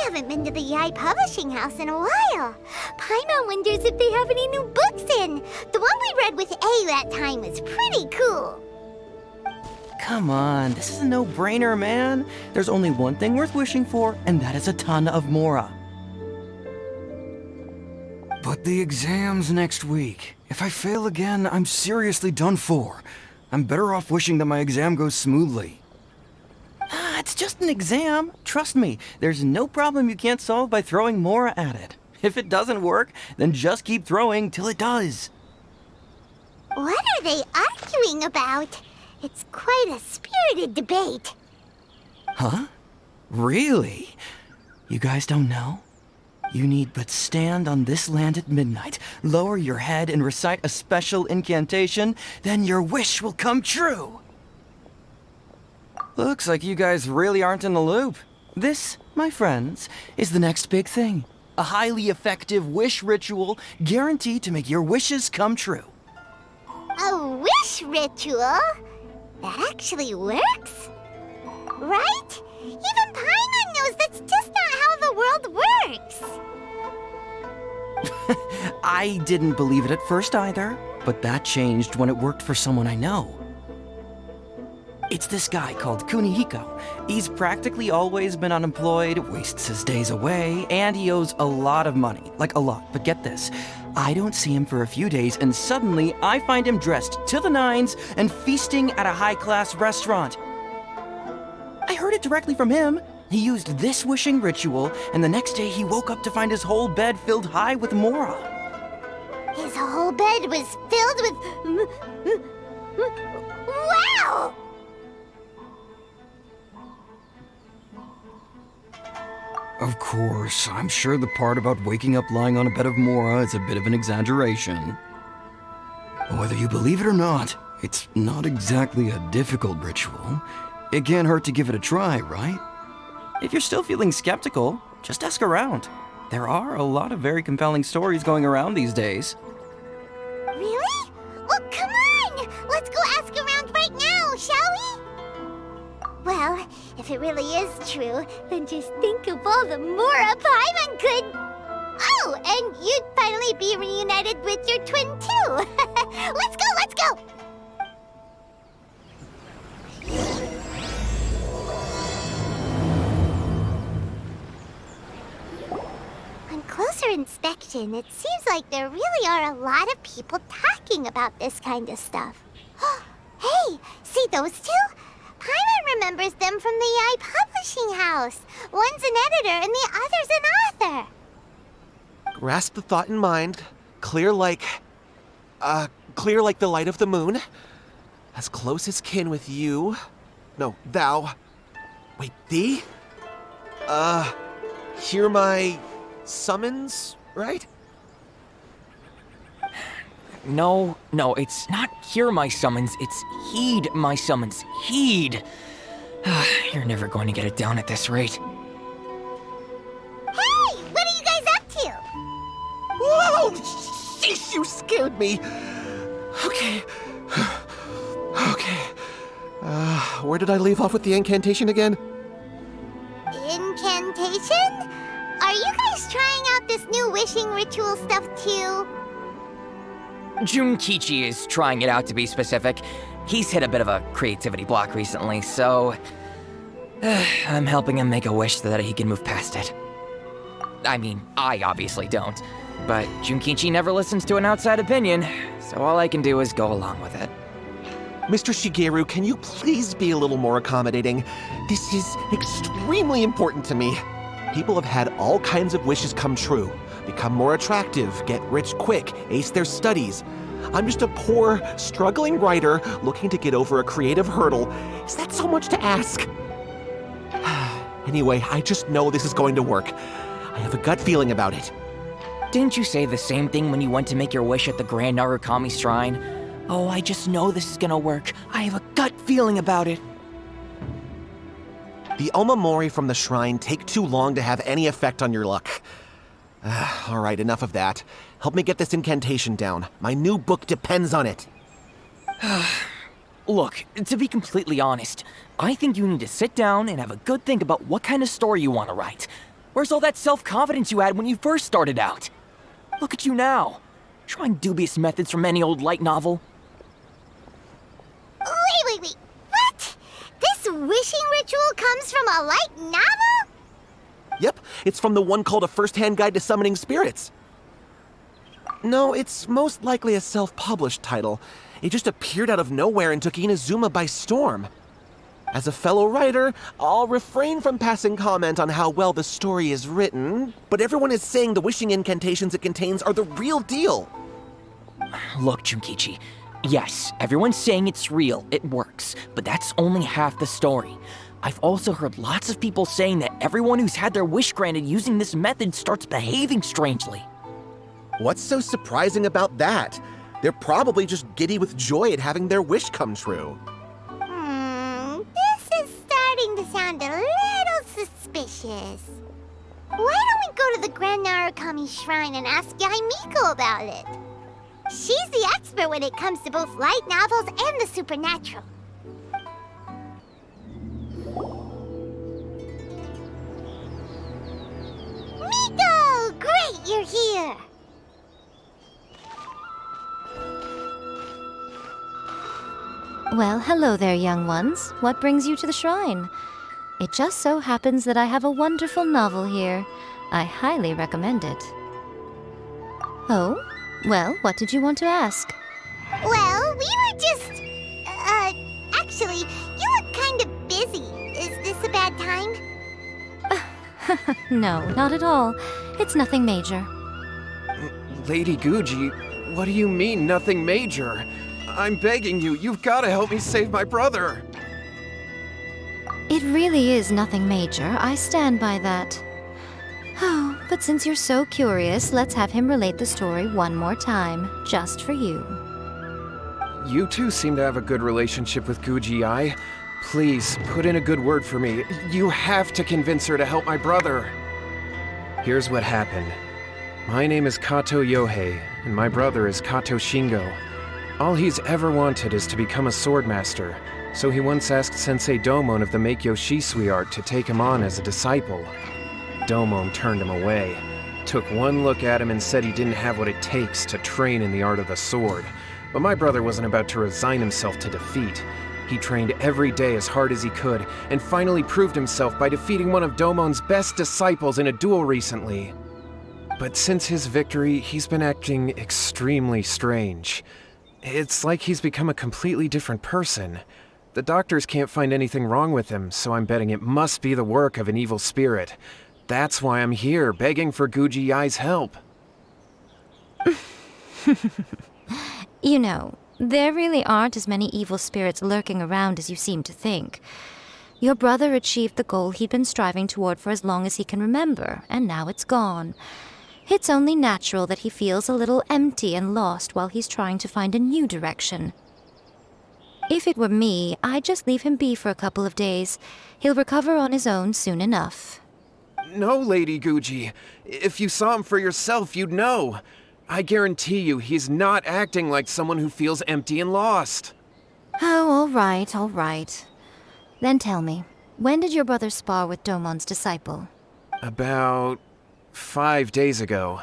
haven't been to the YAE publishing house in a while. Paimon wonders if they have any new books in. The one we read with A that time was pretty cool. Come on, this is a no-brainer, man. There's only one thing worth wishing for, and that is a ton of Mora. But the exam's next week. If I fail again, I'm seriously done for. I'm better off wishing that my exam goes smoothly. Ah, it's just an exam. Trust me, there's no problem you can't solve by throwing Mora at it. If it doesn't work, then just keep throwing till it does. What are they arguing about? It's quite a spirited debate. Huh? Really? You guys don't know? You need but stand on this land at midnight, lower your head and recite a special incantation, then your wish will come true. Looks like you guys really aren't in the loop. This, my friends, is the next big thing. A highly effective wish ritual guaranteed to make your wishes come true. A wish ritual? That actually works? Right? Even Paimon knows that's just not how the world works. I didn't believe it at first either, but that changed when it worked for someone I know. It's this guy called Kunihiko. He's practically always been unemployed, wastes his days away, and he owes a lot of money. Like a lot, but get this. I don't see him for a few days, and suddenly I find him dressed to the nines and feasting at a high-class restaurant. I heard it directly from him. He used this wishing ritual, and the next day he woke up to find his whole bed filled high with Mora. His whole bed was filled with... Wow! Of course, I'm sure the part about waking up lying on a bed of Mora is a bit of an exaggeration. Whether you believe it or not, it's not exactly a difficult ritual. It can't hurt to give it a try, right? If you're still feeling skeptical, just ask around. There are a lot of very compelling stories going around these days. Really? Well, come on! Let's go ask around right now, shall we? Well, if it really is true, then just think of all the Mora Paimon could... Oh, and you'd finally be reunited with your twin, too! Let's go, let's go! On closer inspection, it seems like there really are a lot of people talking about this kind of stuff. Hey, see those two? Paimon remembers them from the YAE publishing house. One's an editor and the other's an author. Grasp the thought in mind. Clear like the light of the moon. As close as kin with you. No, thou. Wait, thee? Hear my summons, right? No, it's not hear my summons, it's heed my summons. Heed! You're never going to get it down at this rate. Hey, what are you guys up to? Whoa! Sheesh, you scared me! Okay. Where did I leave off with the incantation again? Incantation? Are you guys trying out this new wishing ritual stuff too? Junkichi is trying it out, to be specific. He's hit a bit of a creativity block recently, so... I'm helping him make a wish so that he can move past it. I mean, I obviously don't, but Junkichi never listens to an outside opinion, so all I can do is go along with it. Mr. Shigeru, can you please be a little more accommodating? This is extremely important to me. People have had all kinds of wishes come true. Become more attractive, get rich quick, ace their studies. I'm just a poor, struggling writer looking to get over a creative hurdle. Is that so much to ask? Anyway, I just know this is going to work. I have a gut feeling about it. Didn't you say the same thing when you went to make your wish at the Grand Narukami Shrine? Oh, I just know this is gonna work. I have a gut feeling about it. The omamori from the shrine take too long to have any effect on your luck. All right, enough of that. Help me get this incantation down. My new book depends on it. Look, to be completely honest, I think you need to sit down and have a good think about what kind of story you want to write. Where's all that self-confidence you had when you first started out? Look at you now, trying dubious methods from any old light novel. Wait. What? This wishing ritual comes from a light novel? Yep, it's from the one called A First-Hand Guide to Summoning Spirits. No, it's most likely a self-published title. It just appeared out of nowhere and took Inazuma by storm. As a fellow writer, I'll refrain from passing comment on how well the story is written, but everyone is saying the wishing incantations it contains are the real deal. Look, Junkichi, yes, everyone's saying it's real, it works, but that's only half the story. I've also heard lots of people saying that everyone who's had their wish granted using this method starts behaving strangely. What's so surprising about that? They're probably just giddy with joy at having their wish come true. This is starting to sound a little suspicious. Why don't we go to the Grand Narukami Shrine and ask YAE Miko about it? She's the expert when it comes to both light novels and the supernatural. Miko! Great, you're here! Well, hello there, young ones. What brings you to the shrine? It just so happens that I have a wonderful novel here. I highly recommend it. Oh? Well, what did you want to ask? Well, we were just... actually, you look kind of busy. Is this a bad time? No, not at all. It's nothing major. Lady Guji, what do you mean, nothing major? I'm begging you, you've got to help me save my brother. It really is nothing major. I stand by that. Oh, but since you're so curious, let's have him relate the story one more time, just for you. You two seem to have a good relationship with Guji-ai. Please, put in a good word for me. You have to convince her to help my brother. Here's what happened. My name is Kato Yohei, and my brother is Kato Shingo. All he's ever wanted is to become a swordmaster, so he once asked Sensei Domon of the Meikyo Shisui art to take him on as a disciple. Domon turned him away, took one look at him and said he didn't have what it takes to train in the art of the sword. But my brother wasn't about to resign himself to defeat. He trained every day as hard as he could, and finally proved himself by defeating one of Domon's best disciples in a duel recently. But since his victory, he's been acting extremely strange. It's like he's become a completely different person. The doctors can't find anything wrong with him, so I'm betting it must be the work of an evil spirit. That's why I'm here, begging for Guji-ai's help. You know, there really aren't as many evil spirits lurking around as you seem to think. Your brother achieved the goal he'd been striving toward for as long as he can remember, and now it's gone. It's only natural that he feels a little empty and lost while he's trying to find a new direction. If it were me, I'd just leave him be for a couple of days. He'll recover on his own soon enough. No, Lady Guji. If you saw him for yourself, you'd know. I guarantee you he's not acting like someone who feels empty and lost. Oh, all right. Then tell me, when did your brother spar with Domon's disciple? About 5 days ago.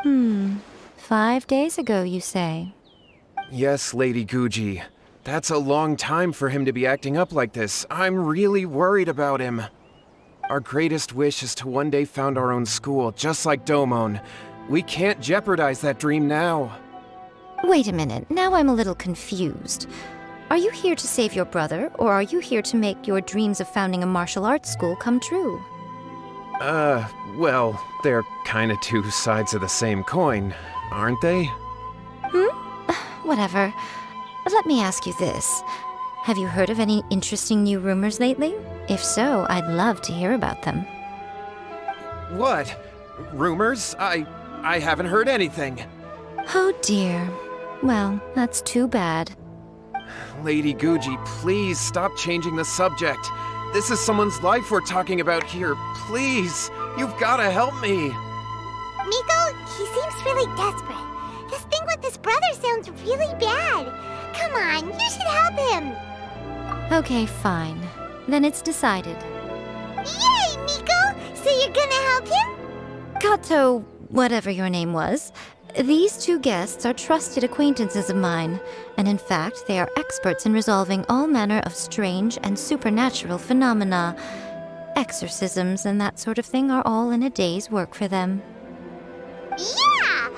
5 days ago, you say? Yes, Lady Guji. That's a long time for him to be acting up like this. I'm really worried about him. Our greatest wish is to one day found our own school, just like Domon. We can't jeopardize that dream now. Wait a minute, now I'm a little confused. Are you here to save your brother, or are you here to make your dreams of founding a martial arts school come true? Well, they're kinda two sides of the same coin, aren't they? Whatever. Let me ask you this. Have you heard of any interesting new rumors lately? If so, I'd love to hear about them. What? Rumors? I haven't heard anything. Oh dear. Well, that's too bad. Lady Guji, please stop changing the subject. This is someone's life we're talking about here. Please, you've gotta help me. Miko, he seems really desperate. His thing with his brother sounds really bad. Come on, you should help him. Okay, fine. Then it's decided. Yay, Miko! So you're gonna help him? Kato, whatever your name was, these two guests are trusted acquaintances of mine, and in fact, they are experts in resolving all manner of strange and supernatural phenomena. Exorcisms and that sort of thing are all in a day's work for them. Yeah!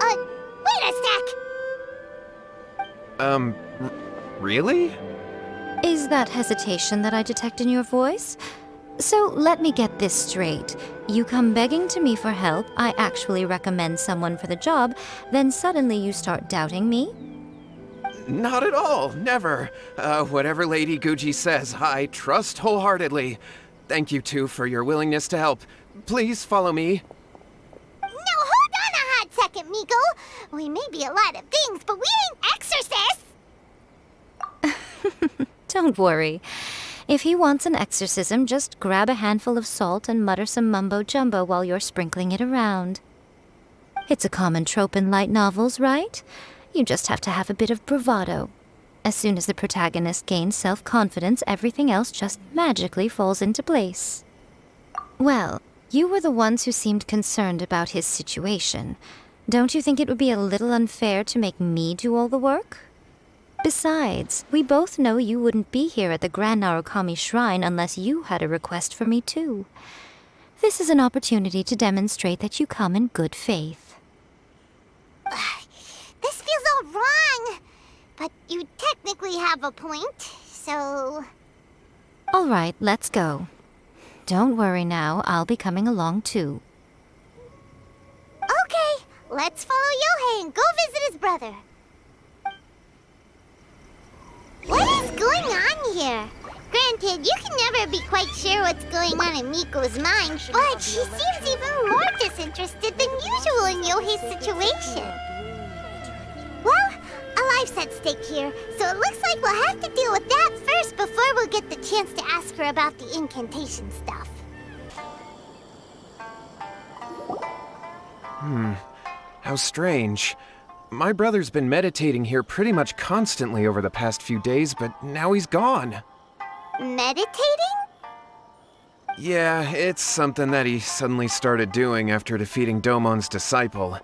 Wait a sec! Really? Is that hesitation that I detect in your voice? So let me get this straight. You come begging to me for help, I actually recommend someone for the job, then suddenly you start doubting me? Not at all, never. Whatever Lady Guji says, I trust wholeheartedly. Thank you two for your willingness to help. Please follow me. No, hold on a hot second, Miko. We may be a lot of things, but we ain't exorcists! Don't worry. If he wants an exorcism, just grab a handful of salt and mutter some mumbo-jumbo while you're sprinkling it around. It's a common trope in light novels, right? You just have to have a bit of bravado. As soon as the protagonist gains self-confidence, everything else just magically falls into place. Well, you were the ones who seemed concerned about his situation. Don't you think it would be a little unfair to make me do all the work? Besides, we both know you wouldn't be here at the Grand Narukami Shrine unless you had a request for me too. This is an opportunity to demonstrate that you come in good faith. This feels all wrong. But you technically have a point, so... All right, let's go. Don't worry now, I'll be coming along too. Okay, let's follow Yohei and go visit his brother. What is going on here? Granted, you can never be quite sure what's going on in Miko's mind, but she seems even more disinterested than usual in Yohei's situation. Well, a life's at stake here, so it looks like we'll have to deal with that first before we'll get the chance to ask her about the incantation stuff. How strange. My brother's been meditating here pretty much constantly over the past few days, but now he's gone. Meditating? Yeah, it's something that he suddenly started doing after defeating Domon's disciple.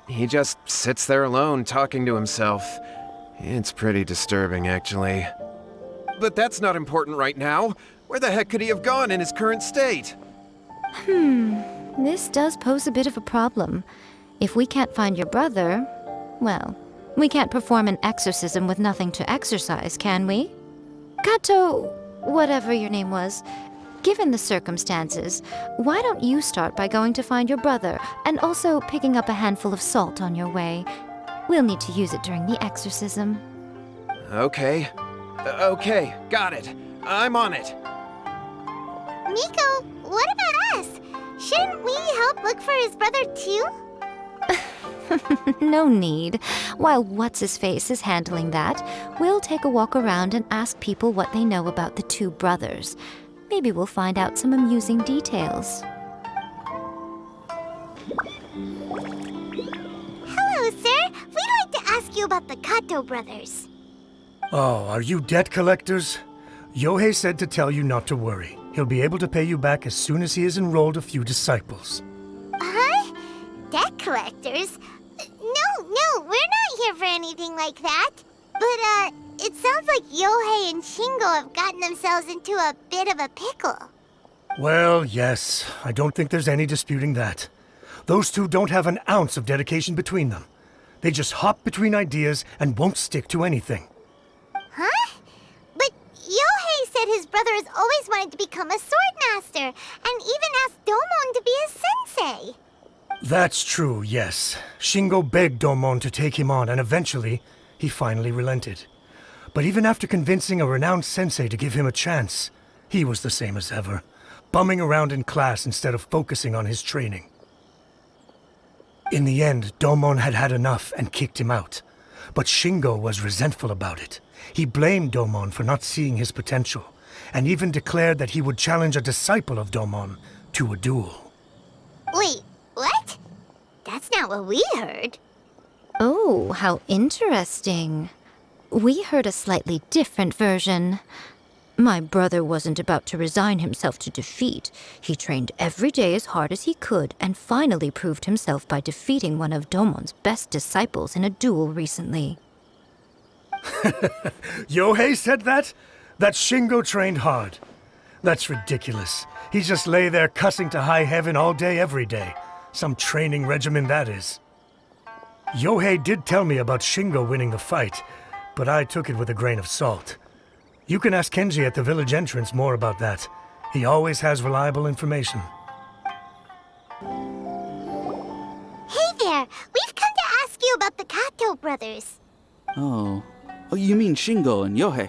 He just sits there alone, talking to himself. It's pretty disturbing, actually. But that's not important right now. Where the heck could he have gone in his current state? This does pose a bit of a problem. If we can't find your brother, well, we can't perform an exorcism with nothing to exorcise, can we? Kato, whatever your name was, given the circumstances, why don't you start by going to find your brother and also picking up a handful of salt on your way? We'll need to use it during the exorcism. Okay. Okay, got it. I'm on it. Miko, what about us? Shouldn't we help look for his brother too? No need. While What's-His-Face is handling that, we'll take a walk around and ask people what they know about the two brothers. Maybe we'll find out some amusing details. Hello, sir. We'd like to ask you about the Kato brothers. Oh, are you debt collectors? Yohei said to tell you not to worry. He'll be able to pay you back as soon as he has enrolled a few disciples. Huh? Debt collectors? No, we're not here for anything like that. But, it sounds like Yohei and Shingo have gotten themselves into a bit of a pickle. Well, yes. I don't think there's any disputing that. Those two don't have an ounce of dedication between them. They just hop between ideas and won't stick to anything. Huh? But Yohei said his brother has always wanted to become a sword master, and even asked Domon to be his sensei. That's true, yes. Shingo begged Domon to take him on, and eventually, he finally relented. But even after convincing a renowned sensei to give him a chance, he was the same as ever, bumming around in class instead of focusing on his training. In the end, Domon had had enough and kicked him out. But Shingo was resentful about it. He blamed Domon for not seeing his potential, and even declared that he would challenge a disciple of Domon to a duel. Wait, what? That's not what we heard. Oh, how interesting. We heard a slightly different version. My brother wasn't about to resign himself to defeat. He trained every day as hard as he could and finally proved himself by defeating one of Domon's best disciples in a duel recently. Yohei said that? That Shingo trained hard. That's ridiculous. He just lay there cussing to high heaven all day, every day. Some training regimen, that is. Yohei did tell me about Shingo winning the fight, but I took it with a grain of salt. You can ask Kenji at the village entrance more about that. He always has reliable information. Hey there! We've come to ask you about the Kato brothers. Oh, you mean Shingo and Yohei?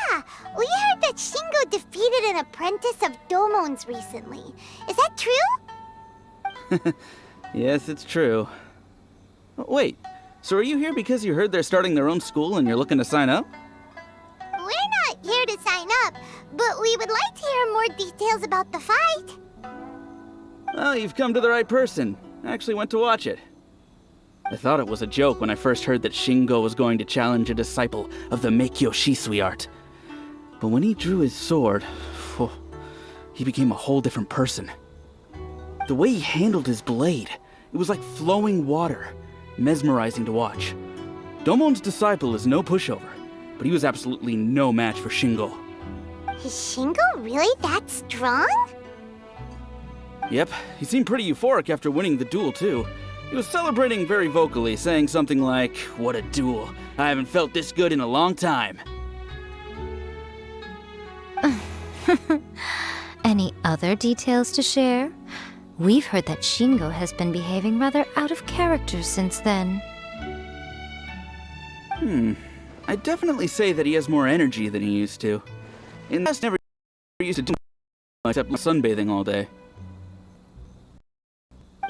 Yeah! We heard that Shingo defeated an apprentice of Domon's recently. Is that true? Yes, it's true. Wait, so are you here because you heard they're starting their own school and you're looking to sign up? We're not here to sign up, but we would like to hear more details about the fight. Well, you've come to the right person. I actually went to watch it. I thought it was a joke when I first heard that Shingo was going to challenge a disciple of the Meikyo Shisui art. But when he drew his sword, he became a whole different person. The way he handled his blade, it was like flowing water, mesmerizing to watch. Domon's disciple is no pushover, but he was absolutely no match for Shingo. Is Shingo really that strong? Yep, he seemed pretty euphoric after winning the duel too. He was celebrating very vocally, saying something like, "What a duel. I haven't felt this good in a long time." Any other details to share? We've heard that Shingo has been behaving rather out of character since then. I'd definitely say that he has more energy than he used to. In the past, never used to do much except sunbathing all day.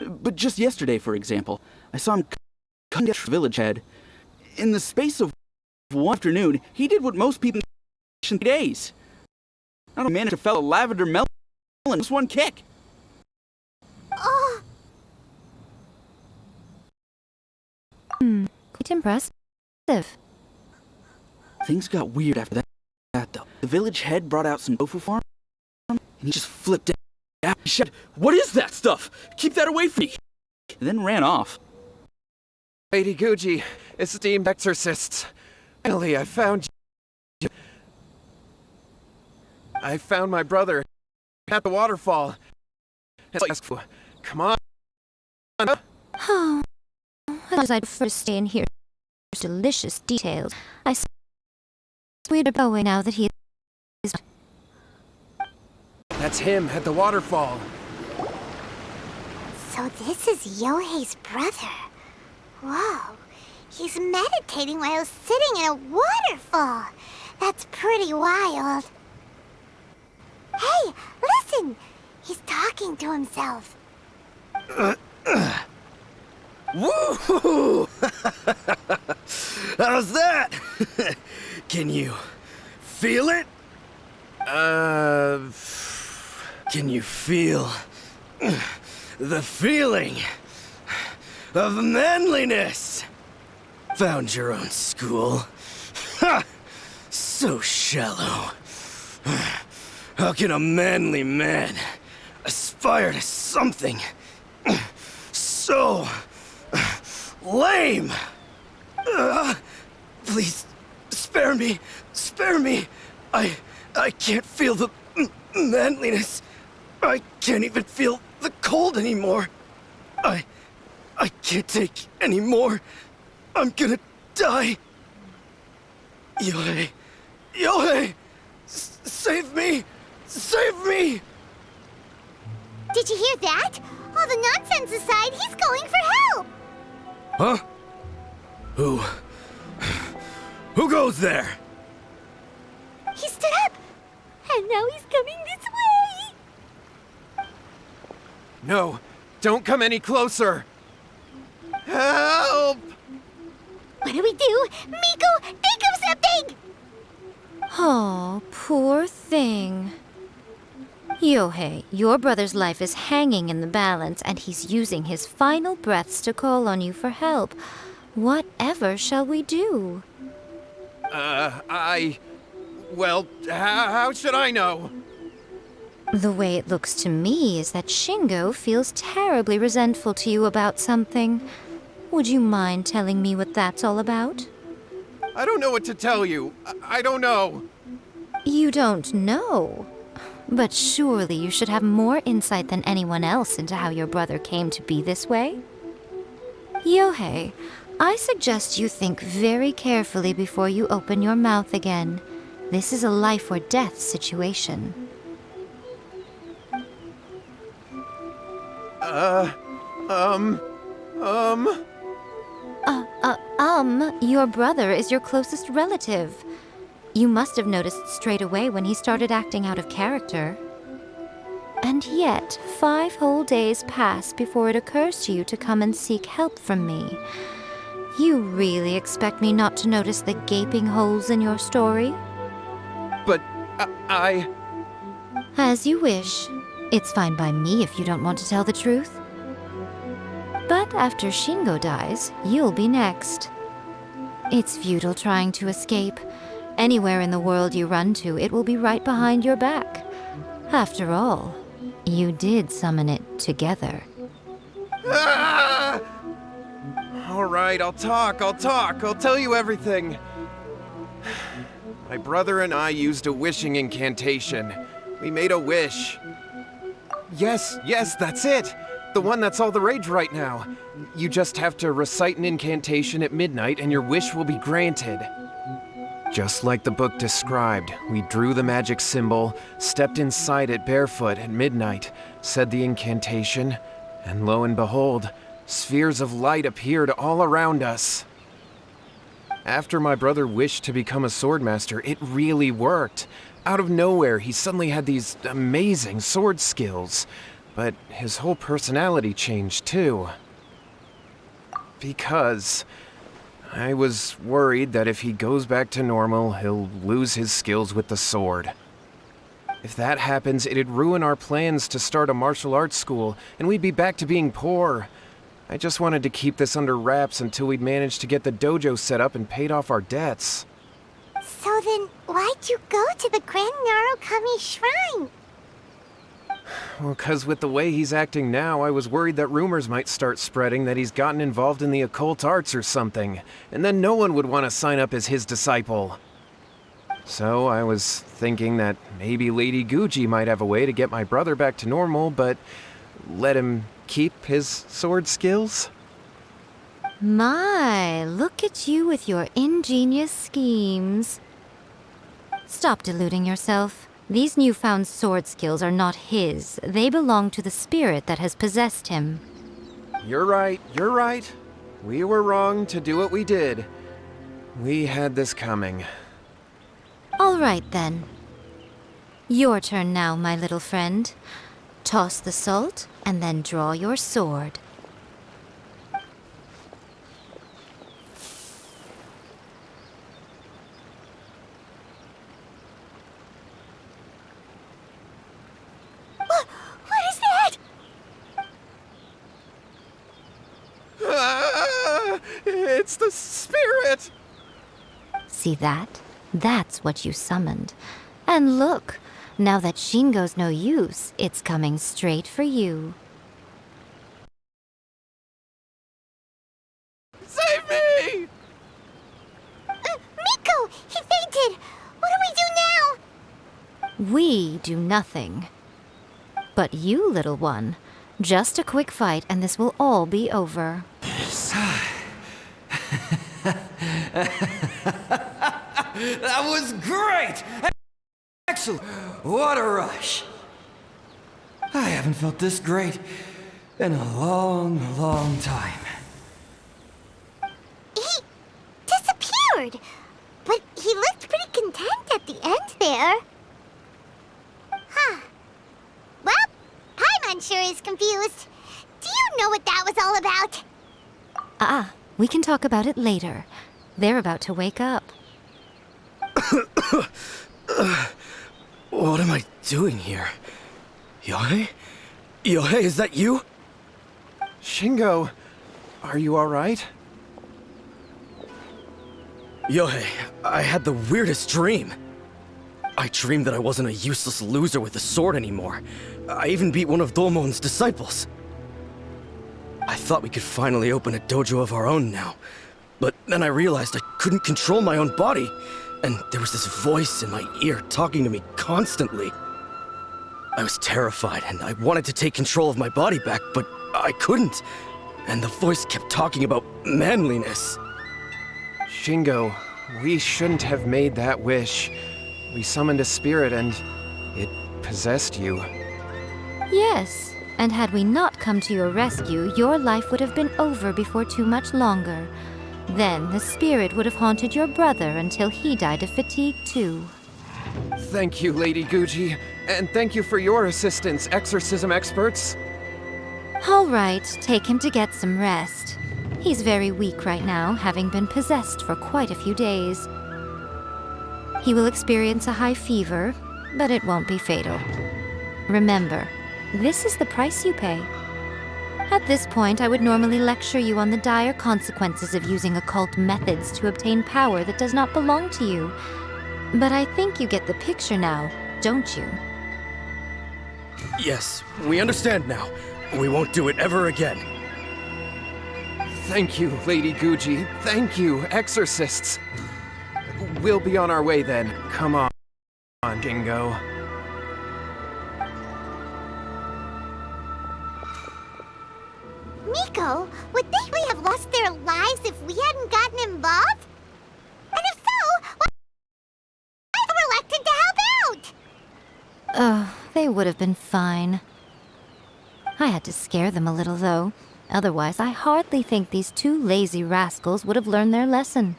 But just yesterday, for example, I saw him cutting down the village head. In the space of one afternoon, he did what most people in 3 days. I don't manage to fell a lavender melon in just one kick. Oh! Quite impressive. Things got weird after that, though. The village head brought out some tofu for him, and he just flipped out. He shouted, "What is that stuff? Keep that away from me!" And then ran off. Lady Guji, esteemed exorcists. Finally, I found you. I found my brother at the waterfall. Come on. Oh, as I'd prefer to stay in here. Delicious details. I we'd be going now that he is. That's him at the waterfall. So this is Yohei's brother. Whoa. He's meditating while sitting in a waterfall. That's pretty wild. Hey, listen! He's talking to himself. Woo! How's that? Can you feel it? Can you feel the feeling of manliness? Found your own school. Ha! So shallow. How can a manly man aspire to something so lame? Please, spare me. Spare me. I can't feel the manliness. I can't even feel the cold anymore. I can't take any more. I'm gonna die. Yohei. Yohei! Save me! Save me! Did you hear that? All the nonsense aside, he's going for help! Huh? Who goes there? He stood up! And now he's coming this way! No, don't come any closer. Help! What do we do? Miko, think of something! Oh, poor thing. Yohei, your brother's life is hanging in the balance, and he's using his final breaths to call on you for help. Whatever shall we do? Well, how should I know? The way it looks to me is that Shingo feels terribly resentful to you about something. Would you mind telling me what that's all about? I don't know what to tell you. I don't know. You don't know? But surely you should have more insight than anyone else into how your brother came to be this way? Yohei, I suggest you think very carefully before you open your mouth again. This is a life or death situation. Your brother is your closest relative. You must have noticed straight away when he started acting out of character. And yet, 5 whole days pass before it occurs to you to come and seek help from me. You really expect me not to notice the gaping holes in your story? But I... As you wish. It's fine by me if you don't want to tell the truth. But after Shingo dies, you'll be next. It's futile trying to escape. Anywhere in the world you run to, it will be right behind your back. After all, you did summon it together. Ah! All right, I'll talk. I'll tell you everything. My brother and I used a wishing incantation. We made a wish. Yes, that's it. The one that's all the rage right now. You just have to recite an incantation at midnight and your wish will be granted. Just like the book described, we drew the magic symbol, stepped inside it barefoot at midnight, said the incantation, and lo and behold, spheres of light appeared all around us. After my brother wished to become a swordmaster, it really worked. Out of nowhere, he suddenly had these amazing sword skills, but his whole personality changed too. Because I was worried that if he goes back to normal, he'll lose his skills with the sword. If that happens, it'd ruin our plans to start a martial arts school, and we'd be back to being poor. I just wanted to keep this under wraps until we'd managed to get the dojo set up and paid off our debts. So then, why'd you go to the Grand Narukami Shrine? Well, 'cause with the way he's acting now, I was worried that rumors might start spreading that he's gotten involved in the occult arts or something, and then no one would want to sign up as his disciple. So I was thinking that maybe Lady Guji might have a way to get my brother back to normal, but let him keep his sword skills? My, look at you with your ingenious schemes. Stop deluding yourself. These newfound sword skills are not his. They belong to the spirit that has possessed him. You're right. We were wrong to do what we did. We had this coming. All right, then. Your turn now, my little friend. Toss the salt, and then draw your sword. What is that? It's the spirit! See that? That's what you summoned. And look, now that Shingo's no use, it's coming straight for you. Save me! Miko! He fainted! What do we do now? We do nothing. But you, little one, just a quick fight and this will all be over. That was great! Excellent! What a rush! I haven't felt this great in a long, long time. He disappeared! But he looked pretty content at the end there. Huh. Well, Paimon sure is confused. Do you know what that was all about? We can talk about it later. They're about to wake up. What am I doing here? Yohei? Yohei, is that you? Shingo, are you alright? Yohei, I had the weirdest dream. I dreamed that I wasn't a useless loser with a sword anymore. I even beat one of Domon's disciples. I thought we could finally open a dojo of our own now. But then I realized I couldn't control my own body. And there was this voice in my ear talking to me constantly. I was terrified and I wanted to take control of my body back, but I couldn't. And the voice kept talking about manliness. Shingo, we shouldn't have made that wish. We summoned a spirit and it possessed you. Yes, and had we not come to your rescue, your life would have been over before too much longer. Then the spirit would have haunted your brother until he died of fatigue too. Thank you, Lady Guji, and thank you for your assistance, exorcism experts. All right, take him to get some rest. He's very weak right now, having been possessed for quite a few days. He will experience a high fever, but it won't be fatal. Remember, this is the price you pay. At this point, I would normally lecture you on the dire consequences of using occult methods to obtain power that does not belong to you. But I think you get the picture now, don't you? Yes, we understand now. We won't do it ever again. Thank you, Lady Guji. Thank you, exorcists. We'll be on our way then. Come on, Shingo. Miko, would they really have lost their lives if we hadn't gotten involved? And if so, why were we elected to help out? Oh, they would have been fine. I had to scare them a little, though. Otherwise, I hardly think these two lazy rascals would have learned their lesson.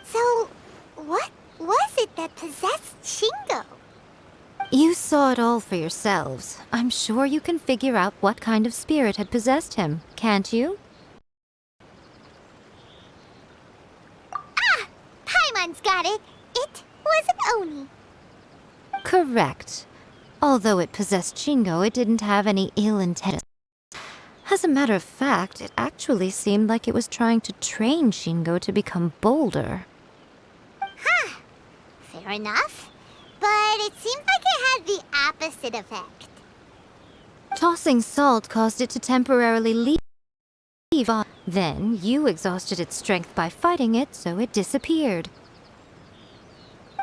So, what was it that possessed Shingo? You saw it all for yourselves. I'm sure you can figure out what kind of spirit had possessed him, can't you? Ah! Paimon's got it. It was an Oni. Correct. Although it possessed Shingo, it didn't have any ill intent. As a matter of fact, it actually seemed like it was trying to train Shingo to become bolder. Huh. Fair enough. But it seems like it had the opposite effect. Tossing salt caused it to temporarily leave. Then you exhausted its strength by fighting it, so it disappeared.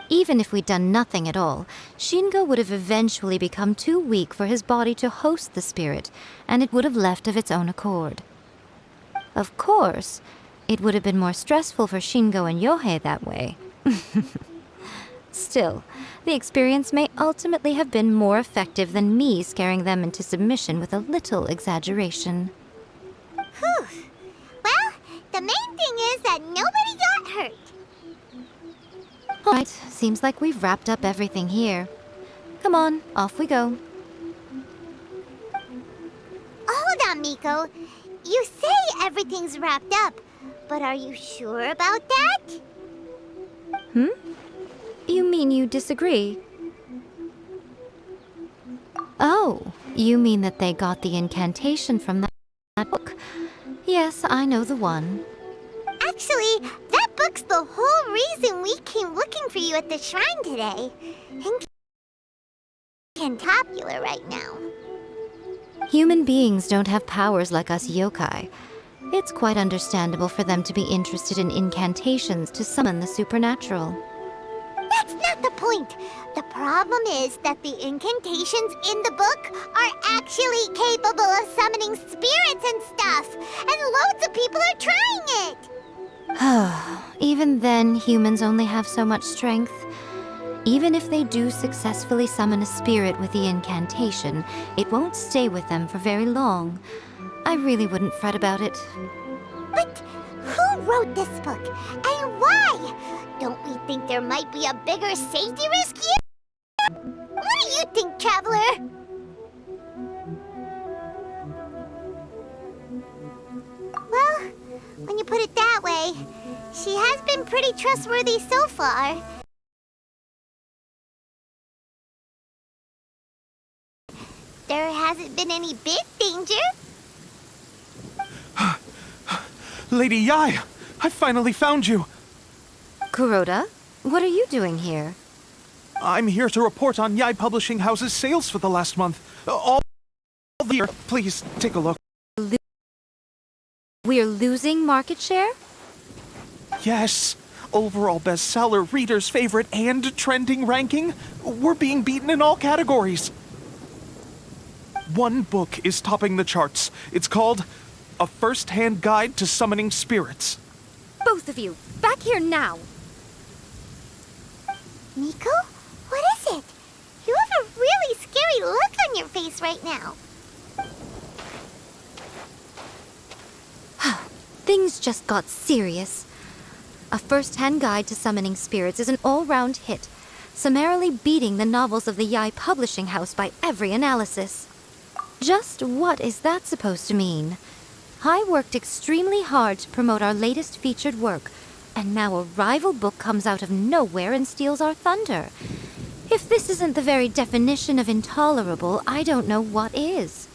Even if we'd done nothing at all, Shingo would have eventually become too weak for his body to host the spirit, and it would have left of its own accord. Of course, it would have been more stressful for Shingo and Yohei that way. Still, the experience may ultimately have been more effective than me scaring them into submission with a little exaggeration. Whew. Well, the main thing is that nobody got hurt. All right, seems like we've wrapped up everything here. Come on, off we go. Hold on, Miko. You say everything's wrapped up, but are you sure about that? You mean you disagree? Oh, you mean that they got the incantation from that book? Yes, I know the one. Actually, that book's the whole reason we came looking for you at the shrine today. And popular right now. Human beings don't have powers like us yokai. It's quite understandable for them to be interested in incantations to summon the supernatural. That's not the point. The problem is that the incantations in the book are actually capable of summoning spirits and stuff. And loads of people are trying it. Even then, humans only have so much strength. Even if they do successfully summon a spirit with the incantation, it won't stay with them for very long. I really wouldn't fret about it. But who wrote this book? And why? Don't we think there might be a bigger safety risk here? What do you think, Traveler? Well, when you put it that way, she has been pretty trustworthy so far. There hasn't been any big danger. Lady YAE, I finally found you. Kuroda, what are you doing here? I'm here to report on YAE Publishing House's sales for the last month. All the year. Please, take a look. We're losing market share? Yes. Overall bestseller, readers' favorite, and trending ranking. We're being beaten in all categories. One book is topping the charts. It's called A First-Hand Guide to Summoning Spirits. Both of you, back here now! Miko? What is it? You have a really scary look on your face right now. Things just got serious. A First-Hand Guide to Summoning Spirits is an all-round hit, summarily beating the novels of the YAE Publishing House by every analysis. Just what is that supposed to mean? I worked extremely hard to promote our latest featured work, and now a rival book comes out of nowhere and steals our thunder. If this isn't the very definition of intolerable, I don't know what is.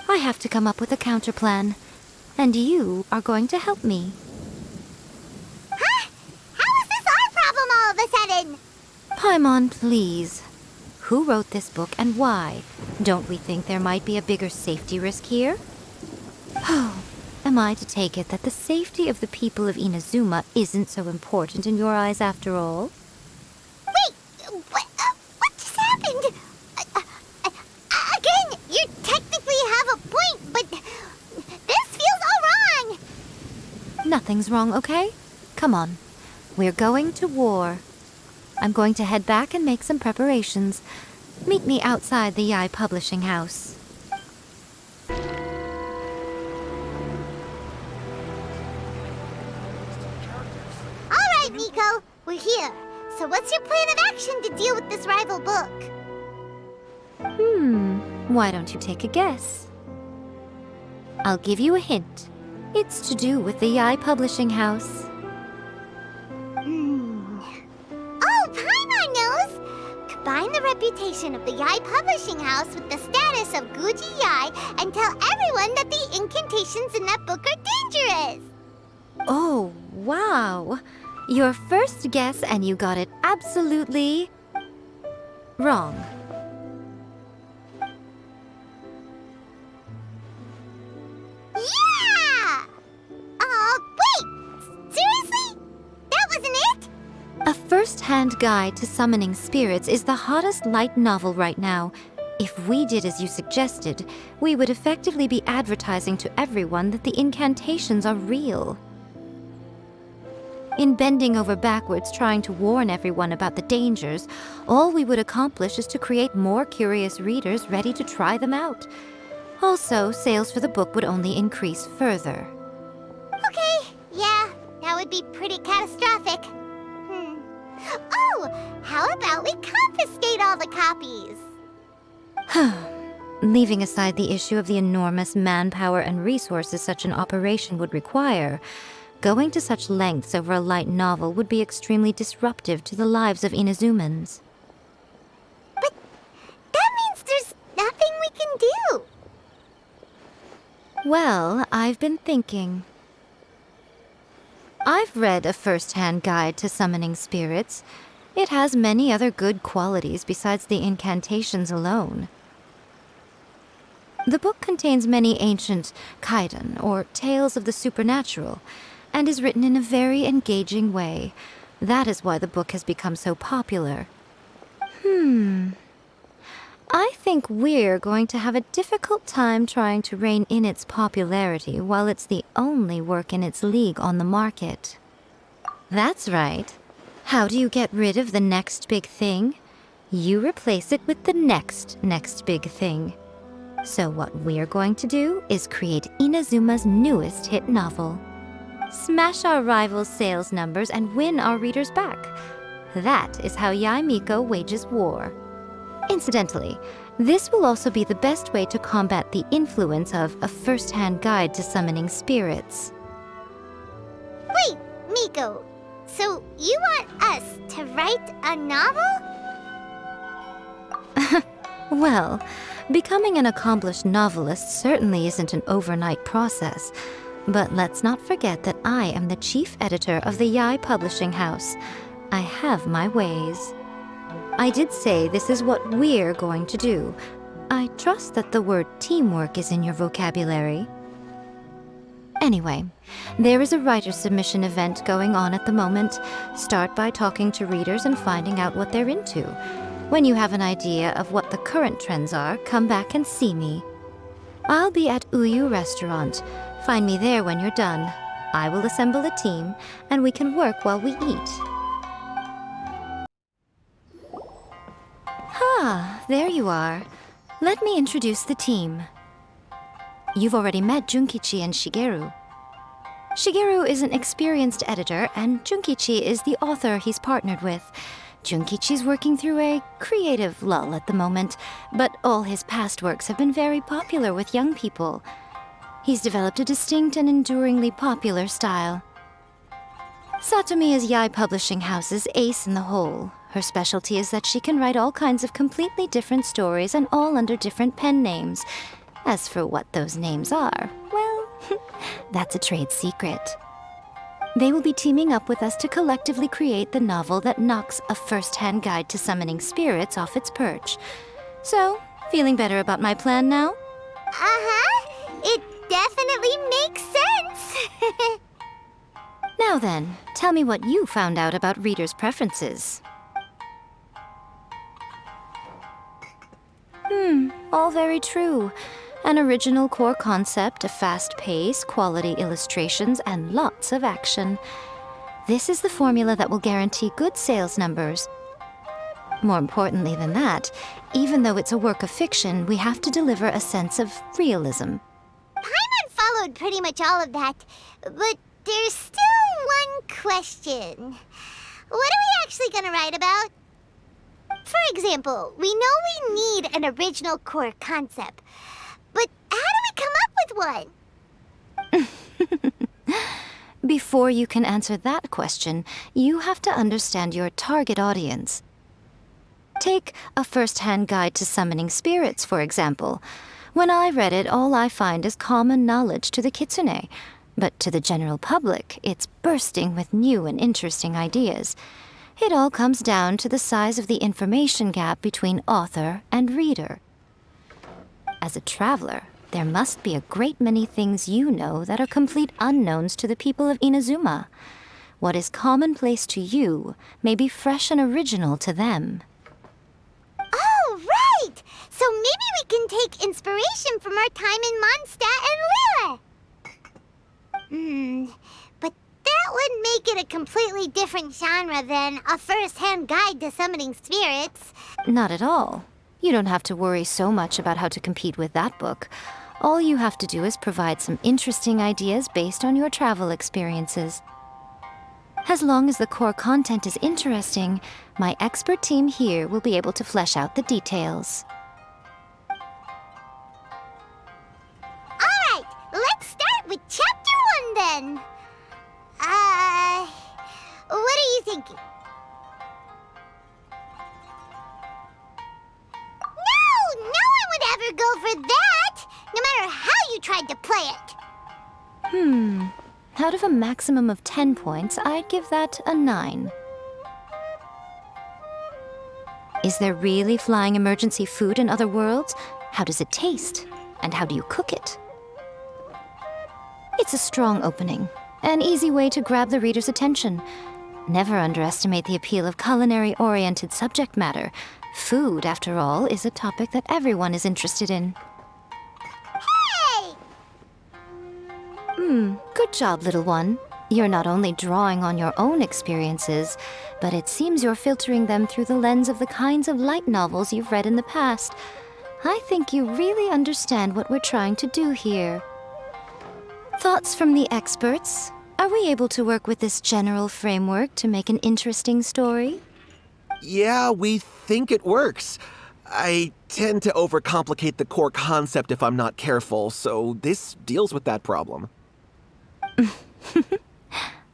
I have to come up with a counterplan, and you are going to help me. Huh? How is this our problem all of a sudden? Paimon, please. Who wrote this book and why? Don't we think there might be a bigger safety risk here? Oh, am I to take it that the safety of the people of Inazuma isn't so important in your eyes after all? Wait, what just happened? Again, you technically have a point, but this feels all wrong. Nothing's wrong, okay? Come on. We're going to war. I'm going to head back and make some preparations. Meet me outside the YAE Publishing House. All right, Miko, we're here. So what's your plan of action to deal with this rival book? Why don't you take a guess? I'll give you a hint. It's to do with the YAE Publishing House. Oh, Paimon knows! Combine the reputation of the YAE Publishing House with the status of Guji YAE and tell everyone that the incantations in that book are dangerous! Oh, wow. Your first guess and you got it absolutely wrong. Yeah! Wait! Seriously? That wasn't it? A First-Hand Guide to Summoning Spirits is the hottest light novel right now. If we did as you suggested, we would effectively be advertising to everyone that the incantations are real. In bending over backwards trying to warn everyone about the dangers, all we would accomplish is to create more curious readers ready to try them out. Also, sales for the book would only increase further. Okay, yeah, that would be pretty catastrophic. Oh, how about we confiscate all the copies? Leaving aside the issue of the enormous manpower and resources such an operation would require, going to such lengths over a light novel would be extremely disruptive to the lives of Inazumans. But that means there's nothing we can do. Well, I've been thinking. I've read A First-Hand Guide to Summoning Spirits. It has many other good qualities besides the incantations alone. The book contains many ancient kaidan, or tales of the supernatural, and is written in a very engaging way. That is why the book has become so popular. I think we're going to have a difficult time trying to rein in its popularity while it's the only work in its league on the market. That's right. How do you get rid of the next big thing? You replace it with the next big thing. So what we're going to do is create Inazuma's newest hit novel. Smash our rivals' sales numbers and win our readers back. That is how YAE Miko wages war. Incidentally, this will also be the best way to combat the influence of A First-Hand Guide to Summoning Spirits. Wait, Miko, so you want us to write a novel? Well, becoming an accomplished novelist certainly isn't an overnight process. But let's not forget that I am the chief editor of the YAE Publishing House. I have my ways. I did say this is what we're going to do. I trust that the word teamwork is in your vocabulary. Anyway, there is a writer submission event going on at the moment. Start by talking to readers and finding out what they're into. When you have an idea of what the current trends are, come back and see me. I'll be at Uyu Restaurant. Find me there when you're done. I will assemble a team, and we can work while we eat. Ah, there you are. Let me introduce the team. You've already met Junkichi and Shigeru. Shigeru is an experienced editor, and Junkichi is the author he's partnered with. Junkichi's working through a creative lull at the moment, but all his past works have been very popular with young people. He's developed a distinct and enduringly popular style. Satomi is YAE Publishing House's ace in the hole. Her specialty is that she can write all kinds of completely different stories and all under different pen names. As for what those names are, well, that's a trade secret. They will be teaming up with us to collectively create the novel that knocks a first-hand guide to summoning spirits off its perch. So, feeling better about my plan now? Uh-huh. It definitely makes sense. Now then, tell me what you found out about readers' preferences. All very true. An original core concept, a fast pace, quality illustrations, and lots of action. This is the formula that will guarantee good sales numbers. More importantly than that, even though it's a work of fiction, we have to deliver a sense of realism. Paimon followed pretty much all of that, but there's still one question. What are we actually gonna write about? For example, we know we need an original core concept, but how do we come up with one? Before you can answer that question, you have to understand your target audience. Take A First-Hand Guide to Summoning Spirits, for example. When I read it, all I find is common knowledge to the kitsune. But to the general public, it's bursting with new and interesting ideas. It all comes down to the size of the information gap between author and reader. As a traveler, there must be a great many things you know that are complete unknowns to the people of Inazuma. What is commonplace to you may be fresh and original to them. Oh, right! So maybe we can take inspiration from our time in Mondstadt and Lille. But that would make it a completely different genre than A First-Hand Guide to Summoning Spirits. Not at all. You don't have to worry so much about how to compete with that book. All you have to do is provide some interesting ideas based on your travel experiences. As long as the core content is interesting, my expert team here will be able to flesh out the details. Alright, let's start with Chapter 1 then. What are you thinking? No one would ever go for that, no matter how you tried to play it. Out of a maximum of 10 points, I'd give that a 9. Is there really flying emergency food in other worlds? How does it taste? And how do you cook it? It's a strong opening, an easy way to grab the reader's attention. Never underestimate the appeal of culinary-oriented subject matter. Food, after all, is a topic that everyone is interested in. Hey! Good job, little one. You're not only drawing on your own experiences, but it seems you're filtering them through the lens of the kinds of light novels you've read in the past. I think you really understand what we're trying to do here. Thoughts from the experts? Are we able to work with this general framework to make an interesting story? Yeah, we think it works. I tend to overcomplicate the core concept if I'm not careful, so this deals with that problem.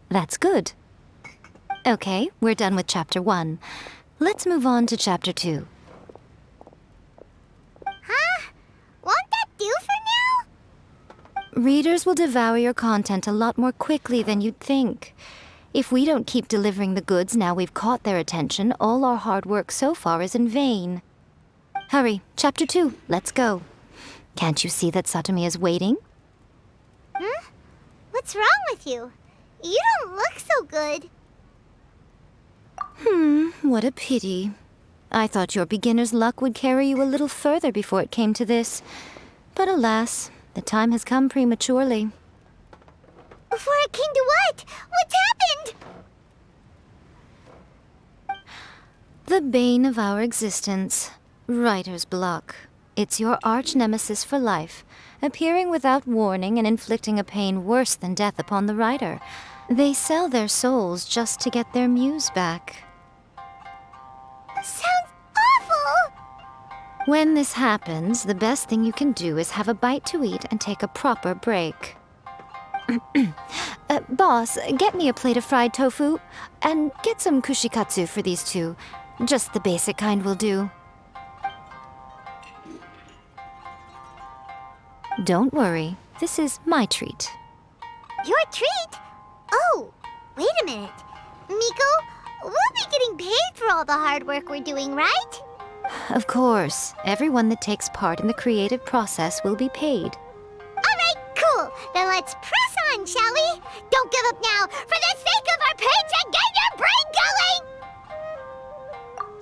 That's good. Okay, we're done with Chapter 1. Let's move on to Chapter 2. Huh? Won't that do for now? Readers will devour your content a lot more quickly than you'd think. If we don't keep delivering the goods now we've caught their attention, all our hard work so far is in vain. Hurry, Chapter 2, let's go. Can't you see that Satomi is waiting? Hmm? What's wrong with you? You don't look so good. What a pity. I thought your beginner's luck would carry you a little further before it came to this. But alas, the time has come prematurely. Before it came to what? What's happened? The bane of our existence, writer's block. It's your arch-nemesis for life, appearing without warning and inflicting a pain worse than death upon the writer. They sell their souls just to get their muse back. Sounds awful! When this happens, the best thing you can do is have a bite to eat and take a proper break. Boss, get me a plate of fried tofu, and get some kushikatsu for these two. Just the basic kind will do. Don't worry, this is my treat. Your treat? Oh, wait a minute. Miko, we'll be getting paid for all the hard work we're doing, right? Of course, everyone that takes part in the creative process will be paid. Alright, cool. Then let's press on, shall we? Don't give up now. For the sake of our paycheck, get your brain going!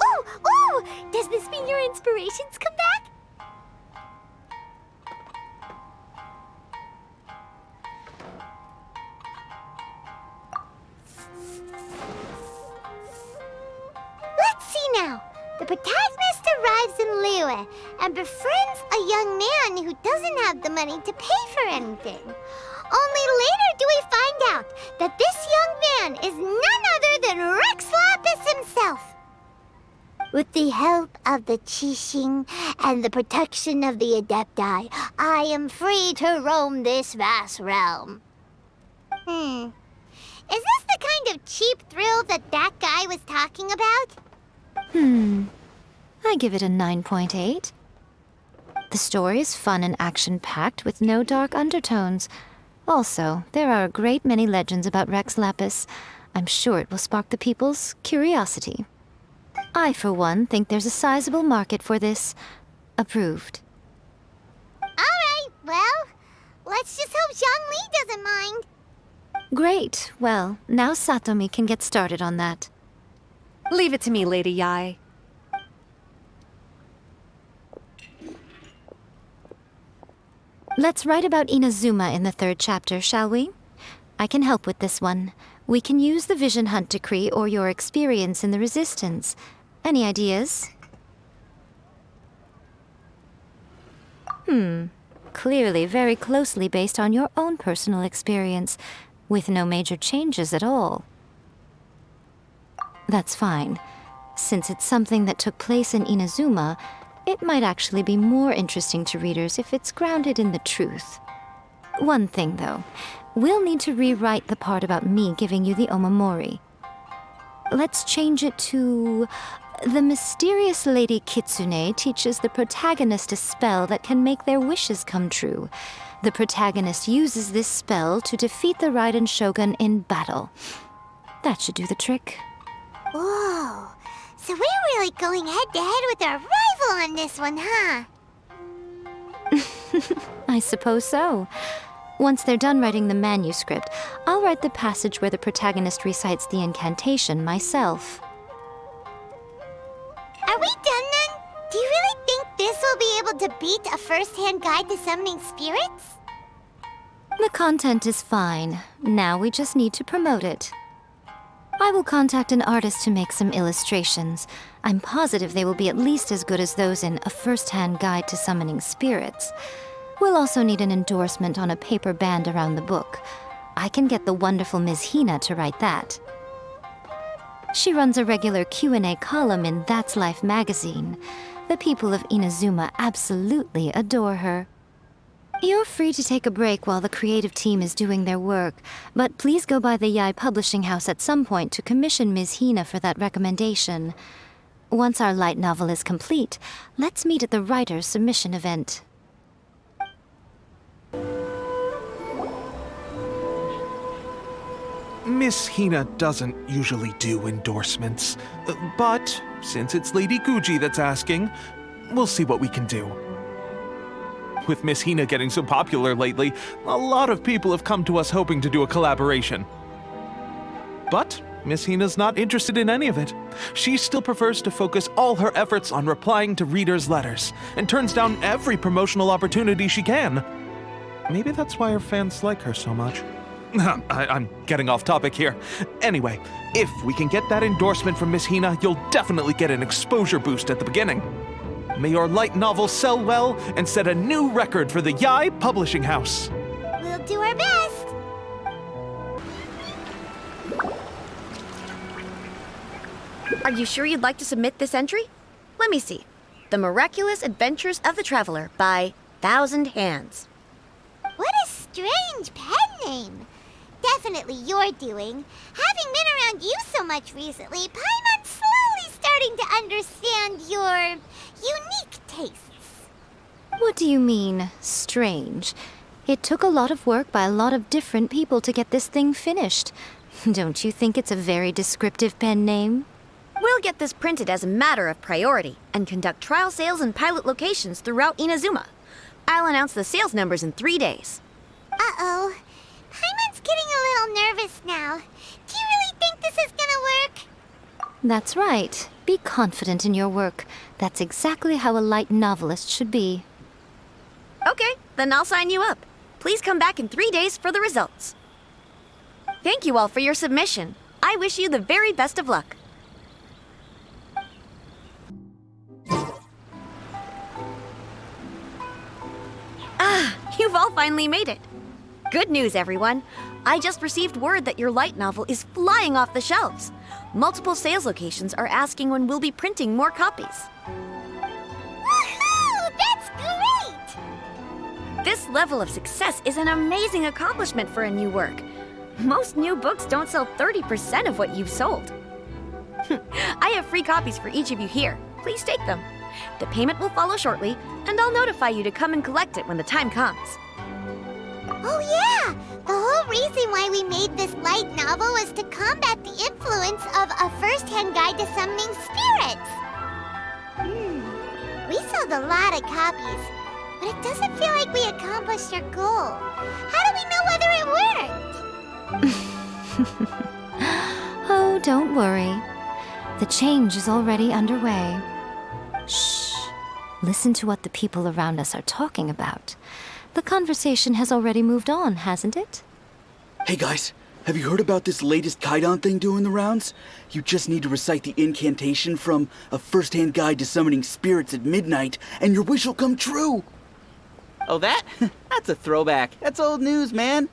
Ooh! Does this mean your inspirations come back? Let's see now. The protagonist arrives in Liyue and befriends a young man who doesn't have the money to pay for anything. Only later do we find out that this young man is none other than Rex Lapis himself. With the help of the Qixing and the protection of the Adepti, I am free to roam this vast realm. Is this the kind of cheap thrill that guy was talking about? I give it a 9.8. The story is fun and action-packed with no dark undertones. Also, there are a great many legends about Rex Lapis. I'm sure it will spark the people's curiosity. I, for one, think there's a sizable market for this. Approved. Alright, well, let's just hope Zhongli doesn't mind. Great. Well, now Satomi can get started on that. Leave it to me, Lady YAE. Let's write about Inazuma in the 3rd chapter, shall we? I can help with this one. We can use the Vision Hunt Decree or your experience in the Resistance. Any ideas? Clearly very closely based on your own personal experience, with no major changes at all. That's fine. Since it's something that took place in Inazuma, it might actually be more interesting to readers if it's grounded in the truth. One thing, though. We'll need to rewrite the part about me giving you the omamori. Let's change it to... The mysterious Lady Kitsune teaches the protagonist a spell that can make their wishes come true. The protagonist uses this spell to defeat the Raiden Shogun in battle. That should do the trick. Whoa, so we're really going head-to-head with our rival on this one, huh? I suppose so. Once they're done writing the manuscript, I'll write the passage where the protagonist recites the incantation myself. Are we done then? Do you really think this will be able to beat a first-hand guide to summoning spirits? The content is fine. Now we just need to promote it. I will contact an artist to make some illustrations. I'm positive they will be at least as good as those in A First-Hand Guide to Summoning Spirits. We'll also need an endorsement on a paper band around the book. I can get the wonderful Ms. Hina to write that. She runs a regular Q&A column in That's Life magazine. The people of Inazuma absolutely adore her. You're free to take a break while the creative team is doing their work, but please go by the YAE publishing house at some point to commission Ms. Hina for that recommendation. Once our light novel is complete, let's meet at the writer's submission event. Miss Hina doesn't usually do endorsements, but since it's Lady Guji that's asking, we'll see what we can do. With Miss Hina getting so popular lately, a lot of people have come to us hoping to do a collaboration. But Miss Hina's not interested in any of it. She still prefers to focus all her efforts on replying to readers' letters, and turns down every promotional opportunity she can. Maybe that's why her fans like her so much. I'm getting off topic here. Anyway, if we can get that endorsement from Miss Hina, you'll definitely get an exposure boost at the beginning. May your light novel sell well and set a new record for the YAE publishing house. We'll do our best. Are you sure you'd like to submit this entry? Let me see. The Miraculous Adventures of the Traveler by Thousand Hands. What a strange pen name. Definitely your doing. Having been around you so much recently, Paimon's slowly starting to understand your unique tastes. What do you mean, strange? It took a lot of work by a lot of different people to get this thing finished. Don't you think it's a very descriptive pen name? We'll get this printed as a matter of priority and conduct trial sales in pilot locations throughout Inazuma. I'll announce the sales numbers in 3 days. Uh-oh. Paimon's getting a little nervous now. Do you really think this is gonna work? That's right. Be confident in your work. That's exactly how a light novelist should be. Okay, then I'll sign you up. Please come back in 3 days for the results. Thank you all for your submission. I wish you the very best of luck. You've all finally made it. Good news, everyone. I just received word that your light novel is flying off the shelves. Multiple sales locations are asking when we'll be printing more copies. Woohoo! That's great! This level of success is an amazing accomplishment for a new work. Most new books don't sell 30% of what you've sold. I have free copies for each of you here. Please take them. The payment will follow shortly, and I'll notify you to come and collect it when the time comes. Oh yeah! The whole reason why we made this light novel was to combat the influence of a first-hand guide to summoning spirits. We sold a lot of copies, but it doesn't feel like we accomplished our goal. How do we know whether it worked? Oh, don't worry. The change is already underway. Shh. Listen to what the people around us are talking about. The conversation has already moved on, hasn't it? Hey guys, have you heard about this latest Kaidan thing doing the rounds? You just need to recite the incantation from A First-Hand Guide to Summoning Spirits at Midnight, and your wish will come true! Oh, that? That's a throwback. That's old news, man.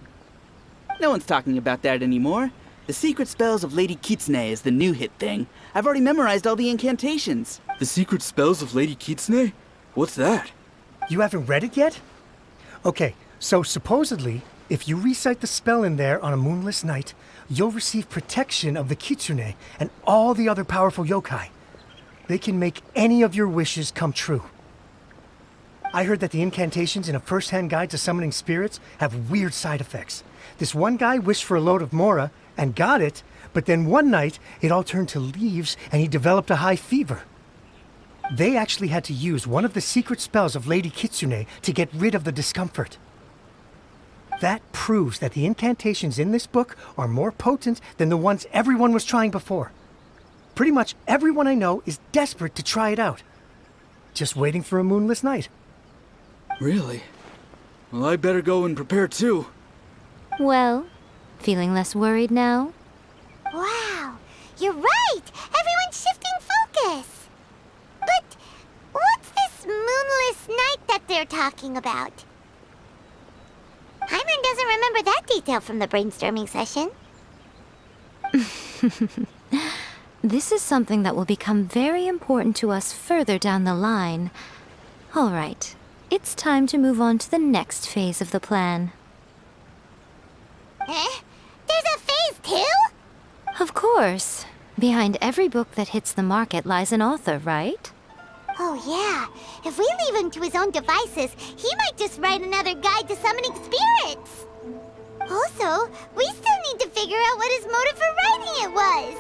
No one's talking about that anymore. The Secret Spells of Lady Kitsune is the new hit thing. I've already memorized all the incantations. The Secret Spells of Lady Kitsune? What's that? You haven't read it yet? Okay, so supposedly, if you recite the spell in there on a moonless night, you'll receive protection of the Kitsune and all the other powerful yokai. They can make any of your wishes come true. I heard that the incantations in A First-Hand Guide to Summoning Spirits have weird side effects. This one guy wished for a load of mora and got it, but then one night it all turned to leaves and he developed a high fever. They actually had to use one of the secret spells of Lady Kitsune to get rid of the discomfort. That proves that the incantations in this book are more potent than the ones everyone was trying before. Pretty much everyone I know is desperate to try it out. Just waiting for a moonless night. Really? Well, I better go and prepare too. Well, feeling less worried now? Wow, you're right! Everyone's shifting focus! But what's this moonless night that they're talking about? Paimon doesn't remember that detail from the brainstorming session. This is something that will become very important to us further down the line. All right, it's time to move on to the next phase of the plan. Eh? There's a phase 2? Of course. Behind every book that hits the market lies an author, right? Oh yeah, if we leave him to his own devices, he might just write another guide to summoning spirits. Also, we still need to figure out what his motive for writing it was.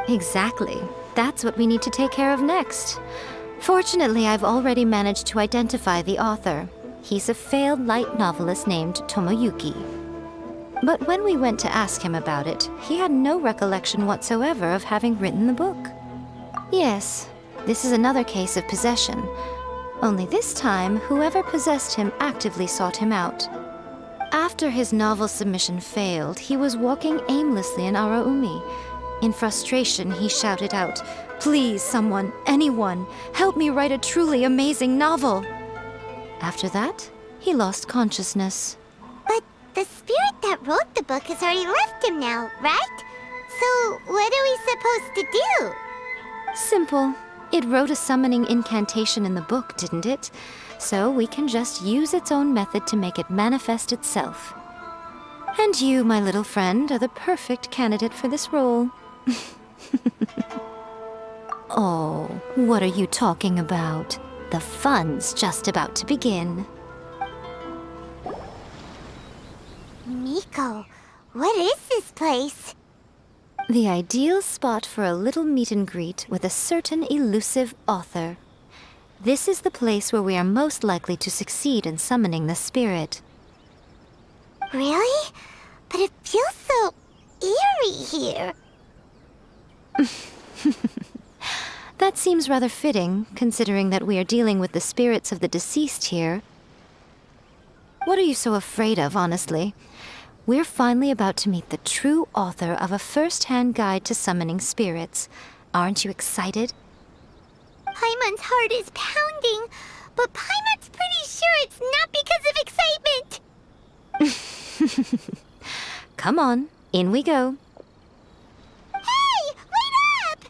Exactly. That's what we need to take care of next. Fortunately, I've already managed to identify the author. He's a failed light novelist named Tomoyuki. But when we went to ask him about it, he had no recollection whatsoever of having written the book. Yes, this is another case of possession. Only this time, whoever possessed him actively sought him out. After his novel submission failed, he was walking aimlessly in Araumi. In frustration, he shouted out, "Please, someone, anyone, help me write a truly amazing novel!" After that, he lost consciousness. But the spirit that wrote the book has already left him now, right? So what are we supposed to do? Simple. It wrote a summoning incantation in the book, didn't it? So we can just use its own method to make it manifest itself. And you, my little friend, are the perfect candidate for this role. Oh, what are you talking about? The fun's just about to begin. Miko, what is this place? The ideal spot for a little meet and greet with a certain elusive author. This is the place where we are most likely to succeed in summoning the spirit. Really? But it feels so eerie here. That seems rather fitting, considering that we are dealing with the spirits of the deceased here. What are you so afraid of, honestly? We're finally about to meet the true author of a first-hand guide to summoning spirits. Aren't you excited? Paimon's heart is pounding, but Paimon's pretty sure it's not because of excitement. Come on, in we go. Hey, wait up!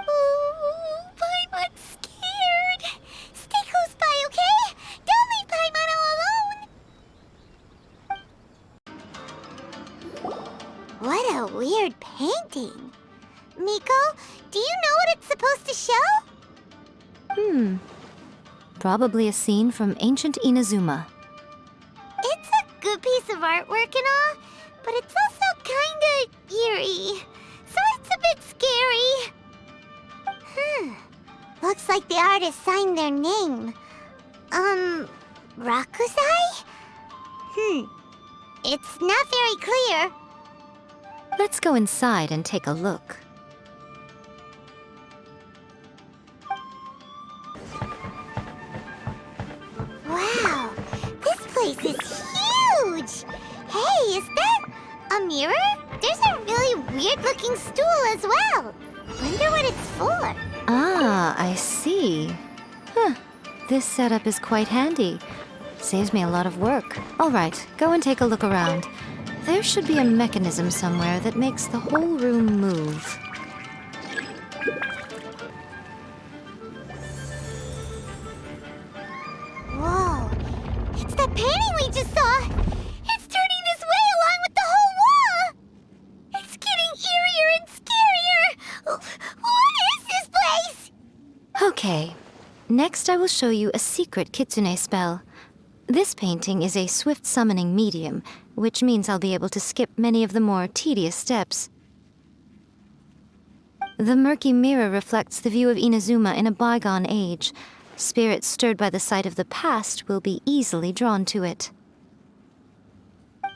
Ooh, Paimon's scared. Stay close by, okay? Don't leave Paimon all alone. What a weird painting. Miko, do you know what it's supposed to show? Probably a scene from ancient Inazuma. It's a good piece of artwork and all, but it's also kinda eerie, so it's a bit scary. Looks like the artist signed their name. Rakusai? It's not very clear. Let's go inside and take a look. Wow, this place is huge! Hey, is that a mirror? There's a really weird-looking stool as well. Wonder what it's for. Ah, I see. This setup is quite handy. Saves me a lot of work. All right, go and take a look around. There should be a mechanism somewhere that makes the whole room move. Whoa, it's that painting we just saw! It's turning this way along with the whole wall! It's getting eerier and scarier! What is this place? Okay, next I will show you a secret kitsune spell. This painting is a swift summoning medium, which means I'll be able to skip many of the more tedious steps. The murky mirror reflects the view of Inazuma in a bygone age. Spirits stirred by the sight of the past will be easily drawn to it.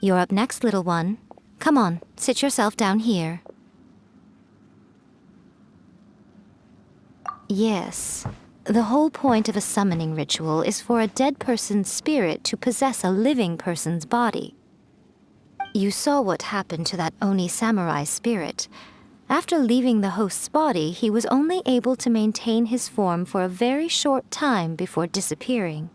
You're up next, little one. Come on, sit yourself down here. Yes. The whole point of a summoning ritual is for a dead person's spirit to possess a living person's body. You saw what happened to that Oni samurai spirit. After leaving the host's body, he was only able to maintain his form for a very short time before disappearing.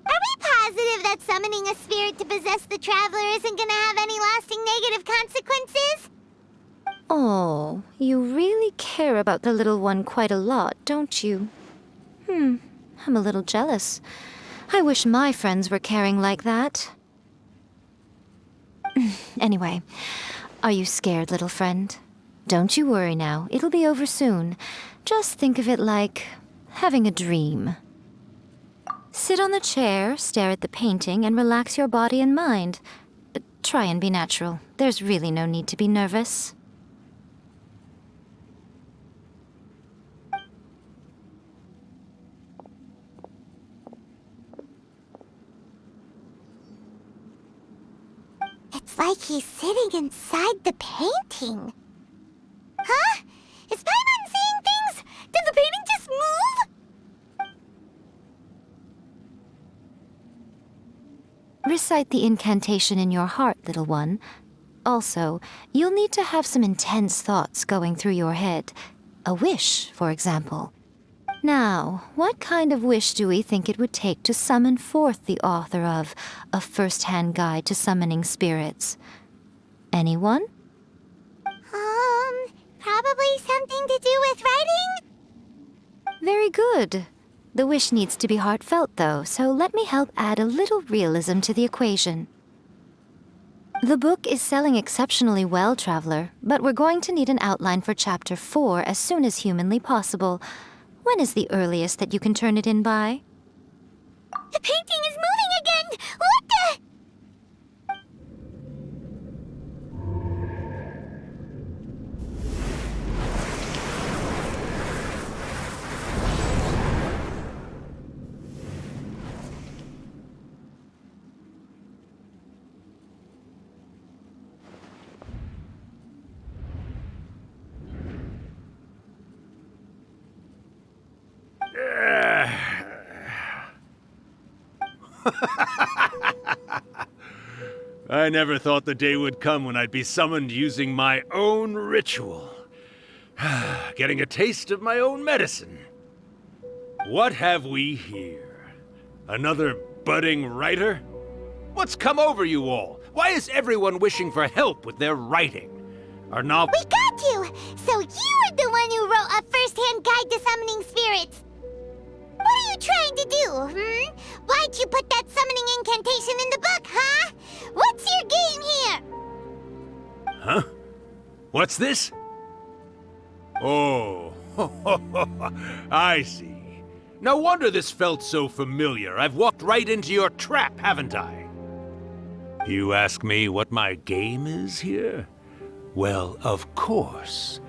Are we positive that summoning a spirit to possess the traveler isn't gonna have any lasting negative consequences? Oh, you really care about the little one quite a lot, don't you? I'm a little jealous. I wish my friends were caring like that. Anyway, are you scared, little friend? Don't you worry now, it'll be over soon. Just think of it like having a dream. Sit on the chair, stare at the painting, and relax your body and mind. try and be natural. There's really no need to be nervous. It's like he's sitting inside the painting. Huh? Is Paimon seeing things? Did the painting just move? Recite the incantation in your heart, little one. Also, you'll need to have some intense thoughts going through your head. A wish, for example. Now, what kind of wish do we think it would take to summon forth the author of A First-Hand Guide to Summoning Spirits? Anyone? Probably something to do with writing? Very good. The wish needs to be heartfelt, though, so let me help add a little realism to the equation. The book is selling exceptionally well, Traveler, but we're going to need an outline for Chapter 4 as soon as humanly possible. When is the earliest that you can turn it in by? The painting is moving again! What the? I never thought the day would come when I'd be summoned using my own ritual. Getting a taste of my own medicine. What have we here? Another budding writer? What's come over you all? Why is everyone wishing for help with their writing? Our novel— We got you! So you are the one who wrote A First-Hand Guide to Summoning Spirits! What are you trying to do, Why'd you put that summoning incantation in the book, huh? What's your game here? Huh? What's this? Oh, I see. No wonder this felt so familiar. I've walked right into your trap, haven't I? You ask me what my game is here? Well, of course.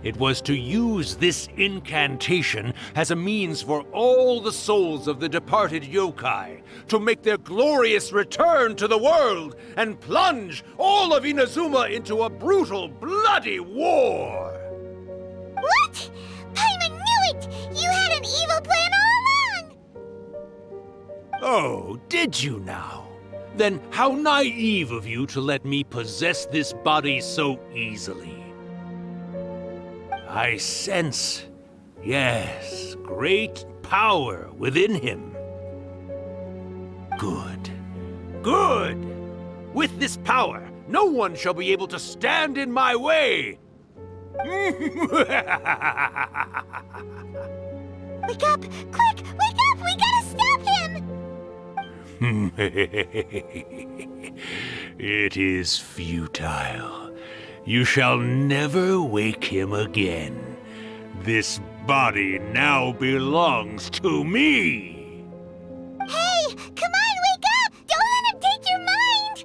It was to use this incantation as a means for all the souls of the departed yokai to make their glorious return to the world and plunge all of Inazuma into a brutal, bloody war! What? Paimon knew it! You had an evil plan all along! Oh, did you now? Then how naive of you to let me possess this body so easily. I sense, yes, great power within him. Good. Good! With this power, no one shall be able to stand in my way! Wake up! Quick! Wake up! We gotta stop him! It is futile. You shall never wake him again. This body now belongs to me! Hey! Come on, wake up! Don't let him take your mind!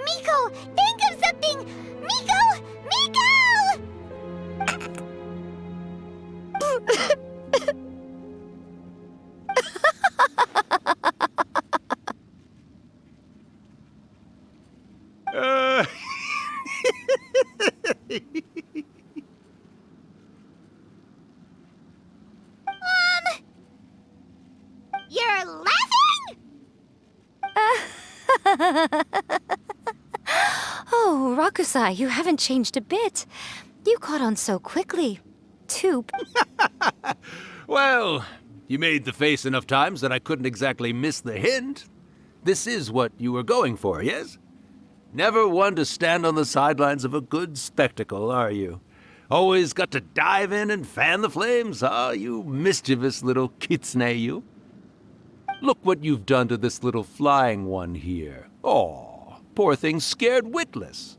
Miko, think of something! Miko! You're laughing? Oh, Rakusai, you haven't changed a bit. You caught on so quickly. Well, you made the face enough times that I couldn't exactly miss the hint. This is what you were going for, yes? Never one to stand on the sidelines of a good spectacle, are you? Always got to dive in and fan the flames, huh? You mischievous little kitsune, you. Look what you've done to this little flying one here. Aw, poor thing scared witless.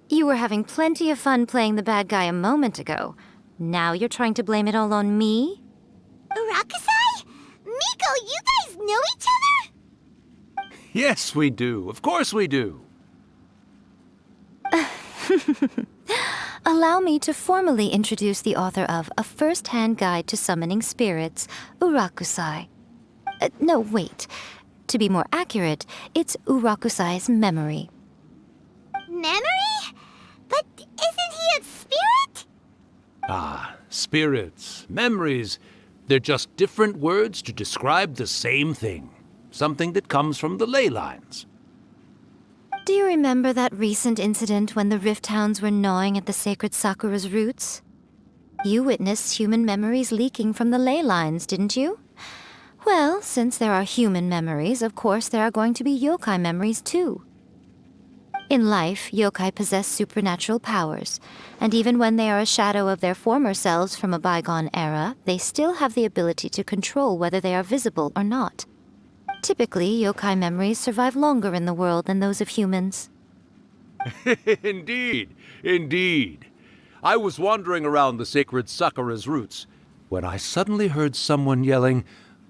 You were having plenty of fun playing the bad guy a moment ago. Now you're trying to blame it all on me? Rakusai? Miko, you guys know each other? Yes, we do. Of course we do. Allow me to formally introduce the author of A First-Hand Guide to Summoning Spirits, Urakusai. No, wait. To be more accurate, it's Urakusai's memory. Memory? But isn't he a spirit? Ah, spirits, memories. They're just different words to describe the same thing. Something that comes from the ley lines. Do you remember that recent incident when the Rift Hounds were gnawing at the sacred Sakura's roots? You witnessed human memories leaking from the ley lines, didn't you? Well, since there are human memories, of course there are going to be yokai memories too. In life, yokai possess supernatural powers, and even when they are a shadow of their former selves from a bygone era, they still have the ability to control whether they are visible or not. Typically, yokai memories survive longer in the world than those of humans. Indeed, indeed. I was wandering around the sacred Sakura's roots when I suddenly heard someone yelling,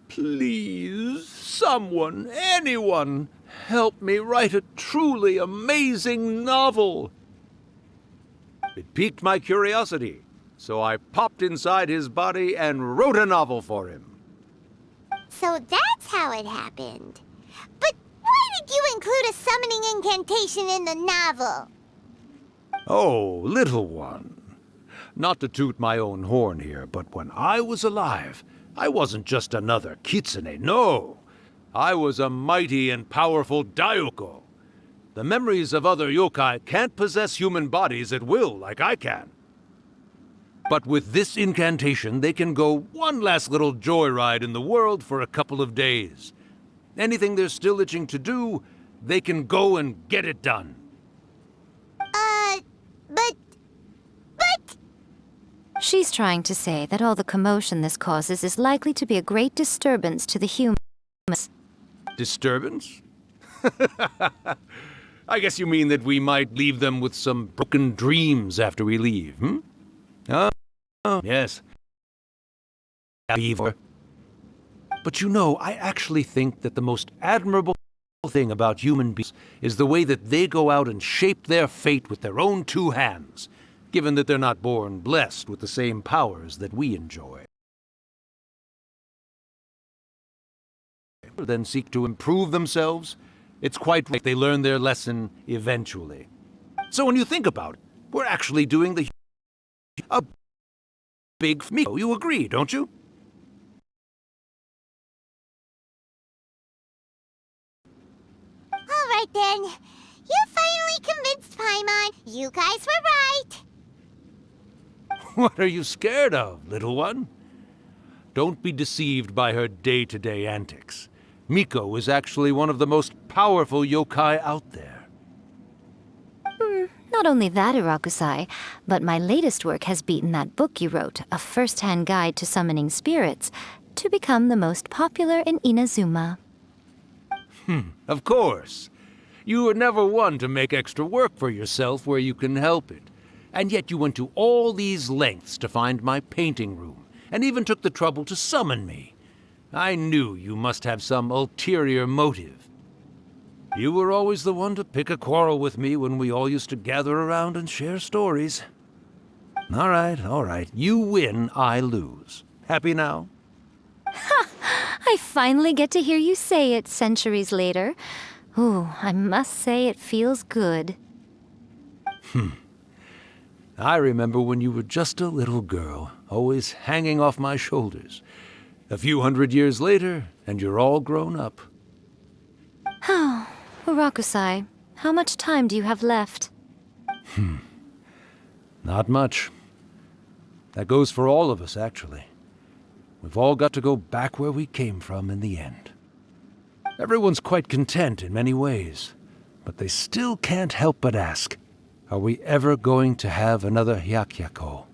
"Please, someone, anyone, help me write a truly amazing novel." It piqued my curiosity, so I popped inside his body and wrote a novel for him. So that's how it happened. But why did you include a summoning incantation in the novel? Oh, little one. Not to toot my own horn here, but when I was alive, I wasn't just another kitsune, no. I was a mighty and powerful Daiyuko. The memories of other yokai can't possess human bodies at will like I can. But with this incantation, they can go one last little joyride in the world for a couple of days. Anything they're still itching to do, they can go and get it done. But... She's trying to say that all the commotion this causes is likely to be a great disturbance to the humans. Disturbance? I guess you mean that we might leave them with some broken dreams after we leave, hmm? Oh, yes. But you know, I actually think that the most admirable thing about human beings is the way that they go out and shape their fate with their own two hands, given that they're not born blessed with the same powers that we enjoy. Then seek to improve themselves, it's quite right they learn their lesson eventually. So when you think about it, we're actually doing a big Miko. You agree, don't you? All right then. You finally convinced Paimon. You guys were right. What are you scared of, little one? Don't be deceived by her day-to-day antics. Miko is actually one of the most powerful yokai out there. Not only that, Urakusai, but my latest work has beaten that book you wrote, A First-Hand Guide to Summoning Spirits, to become the most popular in Inazuma. Of course. You were never one to make extra work for yourself where you can help it. And yet you went to all these lengths to find my painting room, and even took the trouble to summon me. I knew you must have some ulterior motive. You were always the one to pick a quarrel with me when we all used to gather around and share stories. All right. You win, I lose. Happy now? I finally get to hear you say it centuries later. Ooh, I must say it feels good. I remember when you were just a little girl, always hanging off my shoulders. A few hundred years later, and you're all grown up. Oh, Urakusai, how much time do you have left? Not much. That goes for all of us, actually. We've all got to go back where we came from in the end. Everyone's quite content in many ways, but they still can't help but ask, are we ever going to have another Hyakyako?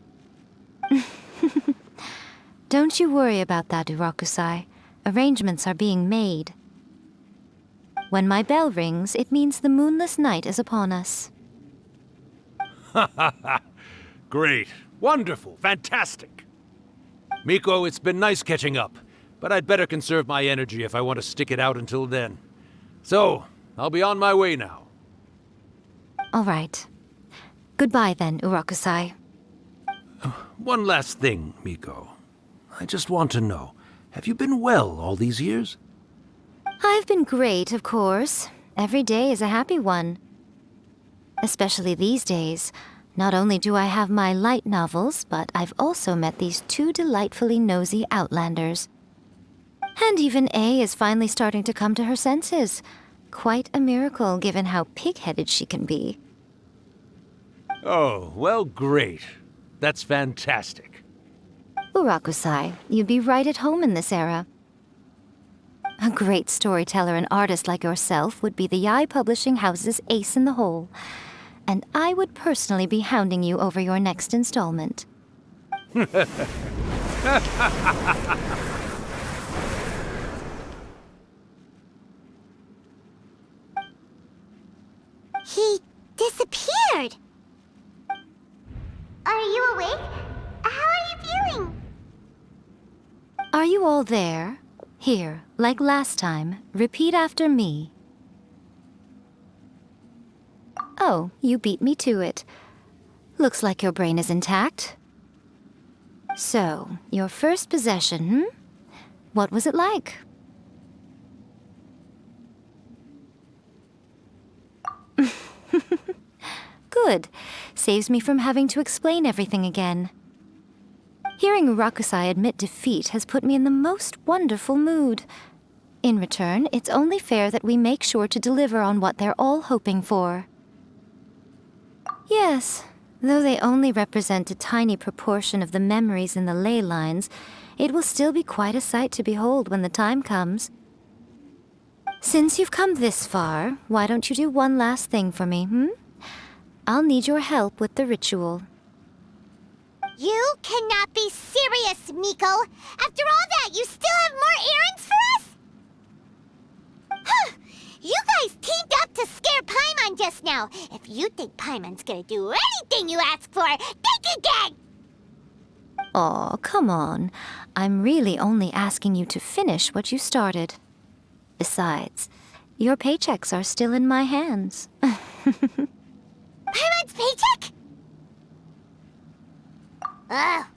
Don't you worry about that, Urakusai. Arrangements are being made. When my bell rings, it means the moonless night is upon us. Great. Wonderful. Fantastic. Miko, it's been nice catching up, but I'd better conserve my energy if I want to stick it out until then. So, I'll be on my way now. All right. Goodbye then, Urakusai. One last thing, Miko. I just want to know, have you been well all these years? I've been great, of course. Every day is a happy one. Especially these days. Not only do I have my light novels, but I've also met these two delightfully nosy outlanders. And even A is finally starting to come to her senses. Quite a miracle, given how pig-headed she can be. Oh, well, great. That's fantastic. Urakusai, you'd be right at home in this era. A great storyteller and artist like yourself would be the YAE Publishing House's ace in the hole. And I would personally be hounding you over your next installment. He disappeared. Are you awake? How are you feeling? Are you all there? Here, like last time, repeat after me. Oh, you beat me to it. Looks like your brain is intact. So, your first possession, What was it like? Good. Saves me from having to explain everything again. Hearing Urakusai admit defeat has put me in the most wonderful mood. In return, it's only fair that we make sure to deliver on what they're all hoping for. Yes, though they only represent a tiny proportion of the memories in the ley lines, it will still be quite a sight to behold when the time comes. Since you've come this far, why don't you do one last thing for me, I'll need your help with the ritual. You cannot be serious, Miko! After all that, you still have more errands for us? You guys teamed up to scare Paimon just now. If you think Paimon's gonna do anything you ask for, think again! Aw, come on. I'm really only asking you to finish what you started. Besides, your paychecks are still in my hands. Paimon's paycheck?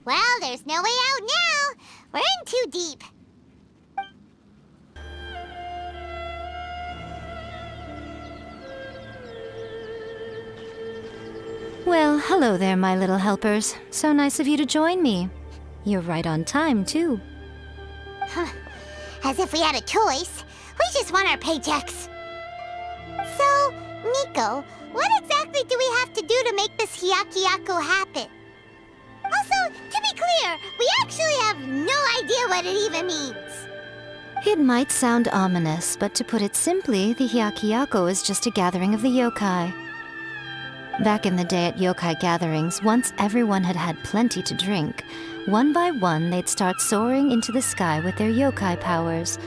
Well, there's no way out now. We're in too deep. Well, hello there, my little helpers. So nice of you to join me. You're right on time, too. As if we had a choice. We just want our paychecks. So, Miko, what exactly do we have to do to make this Hyakuyaku happen? Also, to be clear, we actually have no idea what it even means. It might sound ominous, but to put it simply, the Hyakuyaku is just a gathering of the yokai. Back in the day at yokai gatherings, once everyone had had plenty to drink, one by one they'd start soaring into the sky with their yokai powers.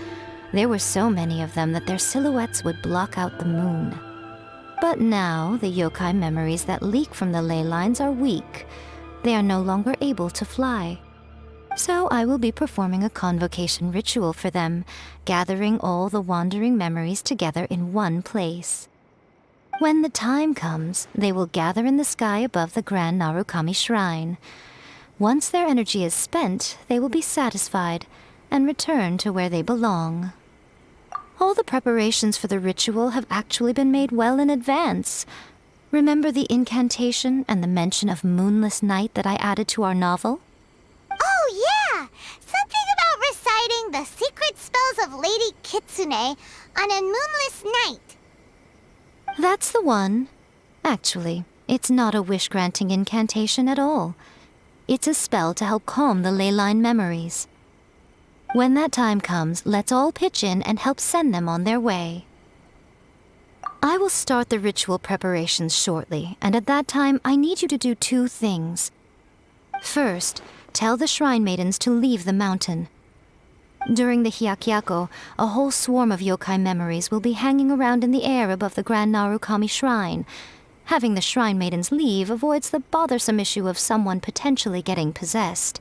There were so many of them that their silhouettes would block out the moon. But now, the yokai memories that leak from the ley lines are weak. They are no longer able to fly. So I will be performing a convocation ritual for them, gathering all the wandering memories together in one place. When the time comes, they will gather in the sky above the Grand Narukami Shrine. Once their energy is spent, they will be satisfied and return to where they belong. All the preparations for the ritual have actually been made well in advance. Remember the incantation and the mention of moonless night that I added to our novel? Oh, yeah! Something about reciting the secret spells of Lady Kitsune on a moonless night. That's the one. Actually, it's not a wish-granting incantation at all. It's a spell to help calm the ley line memories. When that time comes, let's all pitch in and help send them on their way. I will start the ritual preparations shortly, and at that time, I need you to do two things. First, tell the shrine maidens to leave the mountain. During the Hyakuyaku, a whole swarm of yokai memories will be hanging around in the air above the Grand Narukami Shrine. Having the shrine maidens leave avoids the bothersome issue of someone potentially getting possessed.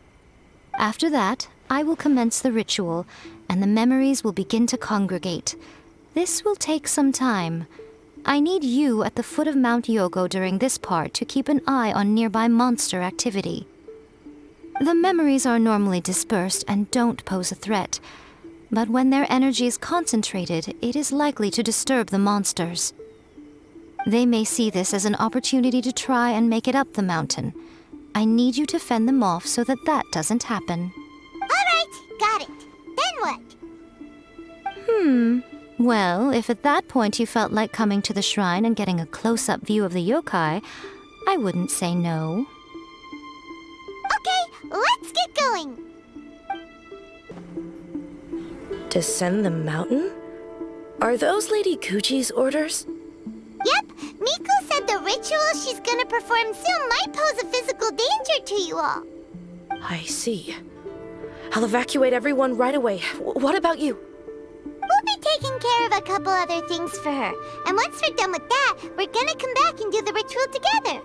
After that, I will commence the ritual, and the memories will begin to congregate. This will take some time. I need you at the foot of Mount Yogo during this part to keep an eye on nearby monster activity. The memories are normally dispersed and don't pose a threat, but when their energy is concentrated, it is likely to disturb the monsters. They may see this as an opportunity to try and make it up the mountain. I need you to fend them off so that that doesn't happen. Alright, got it. Then what? Well, if at that point you felt like coming to the shrine and getting a close-up view of the yokai, I wouldn't say no. Okay, let's get going. Descend the mountain? Are those Lady Gucci's orders? Yep, Miko said the ritual she's gonna perform soon might pose a physical danger to you all. I see. I'll evacuate everyone right away. What about you? We'll be taking care of a couple other things for her. And once we're done with that, we're gonna come back and do the ritual together.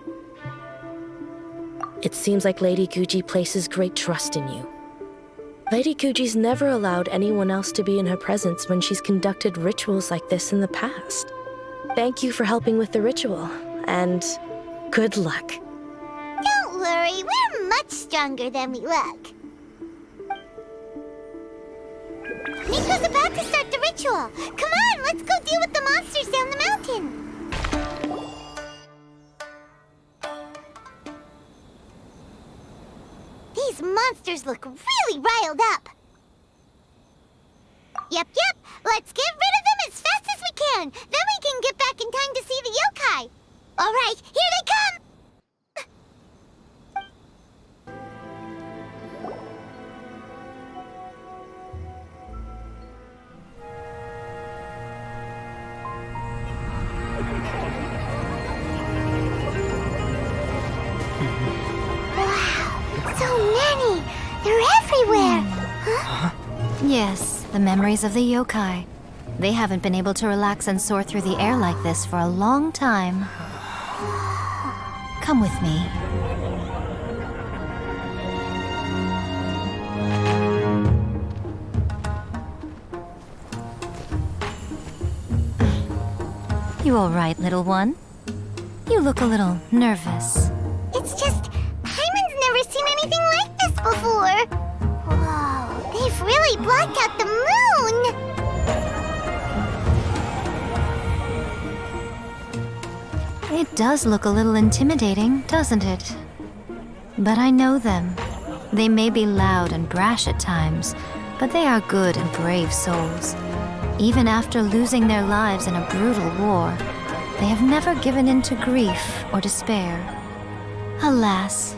It seems like Lady Gucci places great trust in you. Lady Gucci's never allowed anyone else to be in her presence when she's conducted rituals like this in the past. Thank you for helping with the ritual, and good luck. Don't worry, we're much stronger than we look. Miko's about to start the ritual. Come on, let's go deal with the monsters down the mountain. These monsters look really riled up. Yep, let's get rid of them as fast as we can. Then we can get back in time to see the yokai. All right, here they come. Wow, so many. They're everywhere. Huh? Yes, the memories of the yokai. They haven't been able to relax and soar through the air like this for a long time. Come with me. You all right, little one? You look a little nervous. It's just, Hyman's never seen anything like this before. Whoa, they've really blocked out the moon! It does look a little intimidating, doesn't it? But I know them. They may be loud and brash at times, but they are good and brave souls. Even after losing their lives in a brutal war, they have never given in to grief or despair. Alas,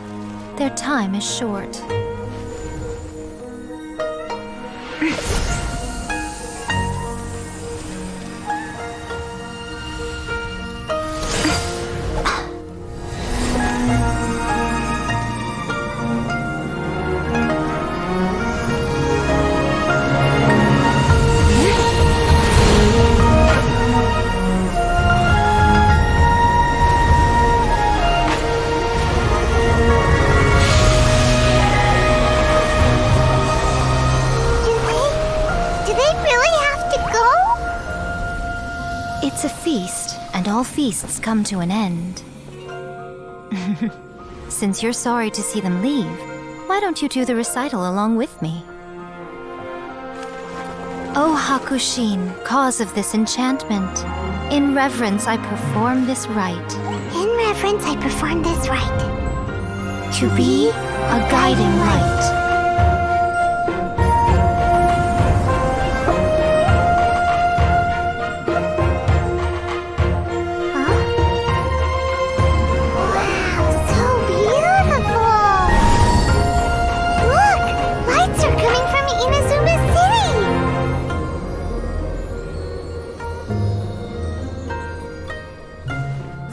their time is short. It's a feast, and all feasts come to an end. Since you're sorry to see them leave, why don't you do the recital along with me? O Hakushin, cause of this enchantment, in reverence I perform this rite. In reverence I perform this rite. To be a guiding light.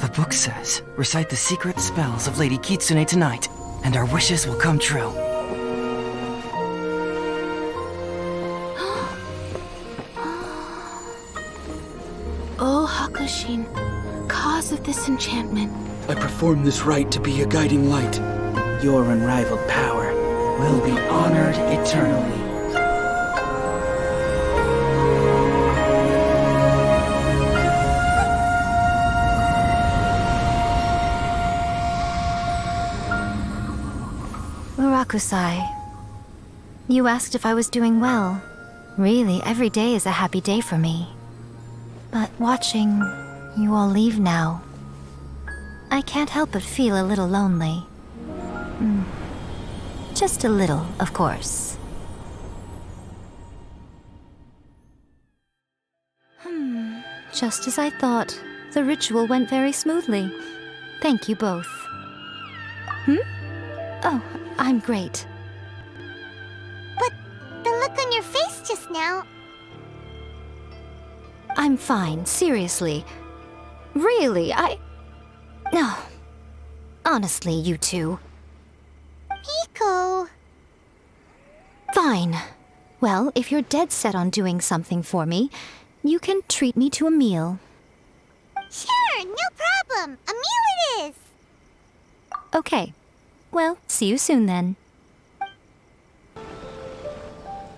The book says, recite the secret spells of Lady Kitsune tonight, and our wishes will come true. O Hakushin, cause of this enchantment. I perform this rite to be a guiding light. Your unrivaled power will be honored eternally. Hakusai. You asked if I was doing well. Really, every day is a happy day for me. But watching you all leave now, I can't help but feel a little lonely. Just a little, of course. Just as I thought, the ritual went very smoothly. Thank you both. Oh, I'm great. But the look on your face just now... I'm fine, seriously. Really, No. Honestly, you two. Miko... Fine. Well, if you're dead set on doing something for me, you can treat me to a meal. Sure, no problem. A meal it is. Okay. Well, see you soon then.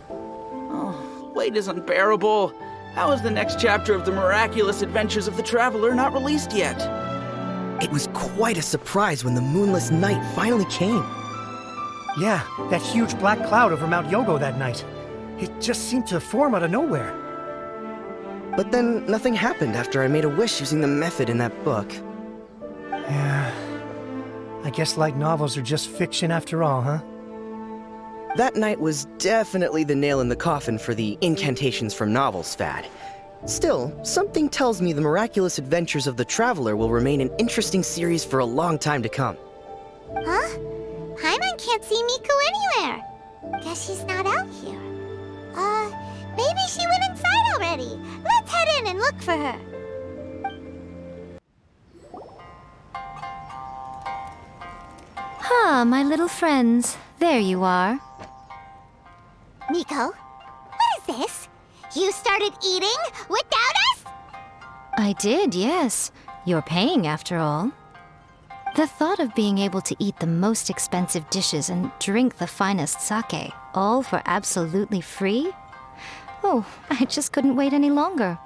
Oh, wait is unbearable. How is the next chapter of the miraculous adventures of the Traveler not released yet? It was quite a surprise when the moonless night finally came. Yeah, that huge black cloud over Mount Yogo that night. It just seemed to form out of nowhere. But then nothing happened after I made a wish using the method in that book. Yeah. I guess light novels are just fiction after all, huh? That night was definitely the nail in the coffin for the incantations from novels fad. Still, something tells me the miraculous adventures of the Traveler will remain an interesting series for a long time to come. Huh? Paimon can't see Miko anywhere. Guess she's not out here. Maybe she went inside already. Let's head in and look for her. Ah, my little friends. There you are. Miko, what is this? You started eating without us? I did, yes. You're paying, after all. The thought of being able to eat the most expensive dishes and drink the finest sake, all for absolutely free? Oh, I just couldn't wait any longer.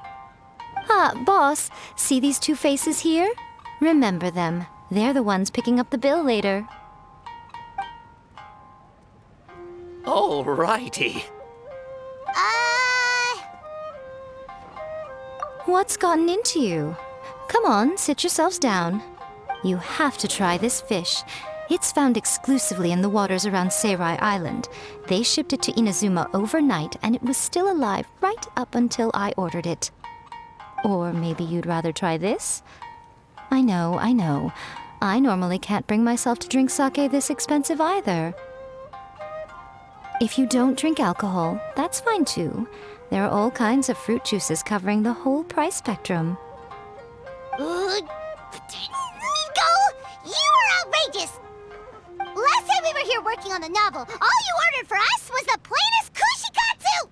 Ah, boss, see these two faces here? Remember them. They're the ones picking up the bill later. Alrighty. What's gotten into you? Come on, sit yourselves down. You have to try this fish. It's found exclusively in the waters around Seirai Island. They shipped it to Inazuma overnight, and it was still alive right up until I ordered it. Or maybe you'd rather try this? I know. I normally can't bring myself to drink sake this expensive either. If you don't drink alcohol, that's fine too. There are all kinds of fruit juices covering the whole price spectrum. Miko, you are outrageous! Last time we were here working on the novel, all you ordered for us was the plainest kushikatsu!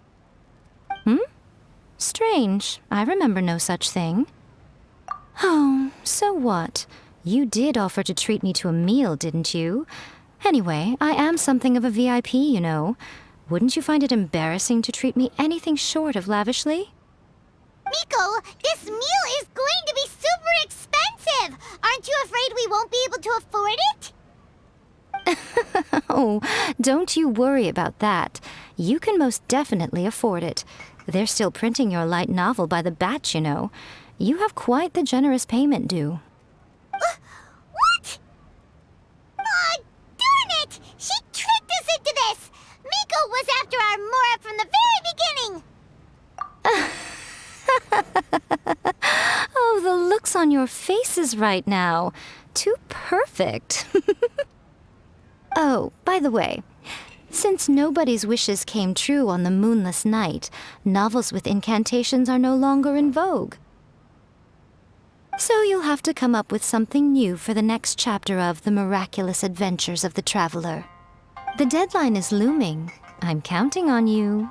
Strange. I remember no such thing. Oh, so what? You did offer to treat me to a meal, didn't you? Anyway, I am something of a VIP, you know. Wouldn't you find it embarrassing to treat me anything short of lavishly? Miko, this meal is going to be super expensive! Aren't you afraid we won't be able to afford it? Oh, don't you worry about that. You can most definitely afford it. They're still printing your light novel by the batch, you know. You have quite the generous payment due. What? Oh, darn it! She tricked us into this! Miko was after our Mora from the very beginning! Oh, the looks on your faces right now. Too perfect. Oh, by the way, since nobody's wishes came true on the moonless night, novels with incantations are no longer in vogue. So you'll have to come up with something new for the next chapter of The Miraculous Adventures of the Traveler. The deadline is looming. I'm counting on you.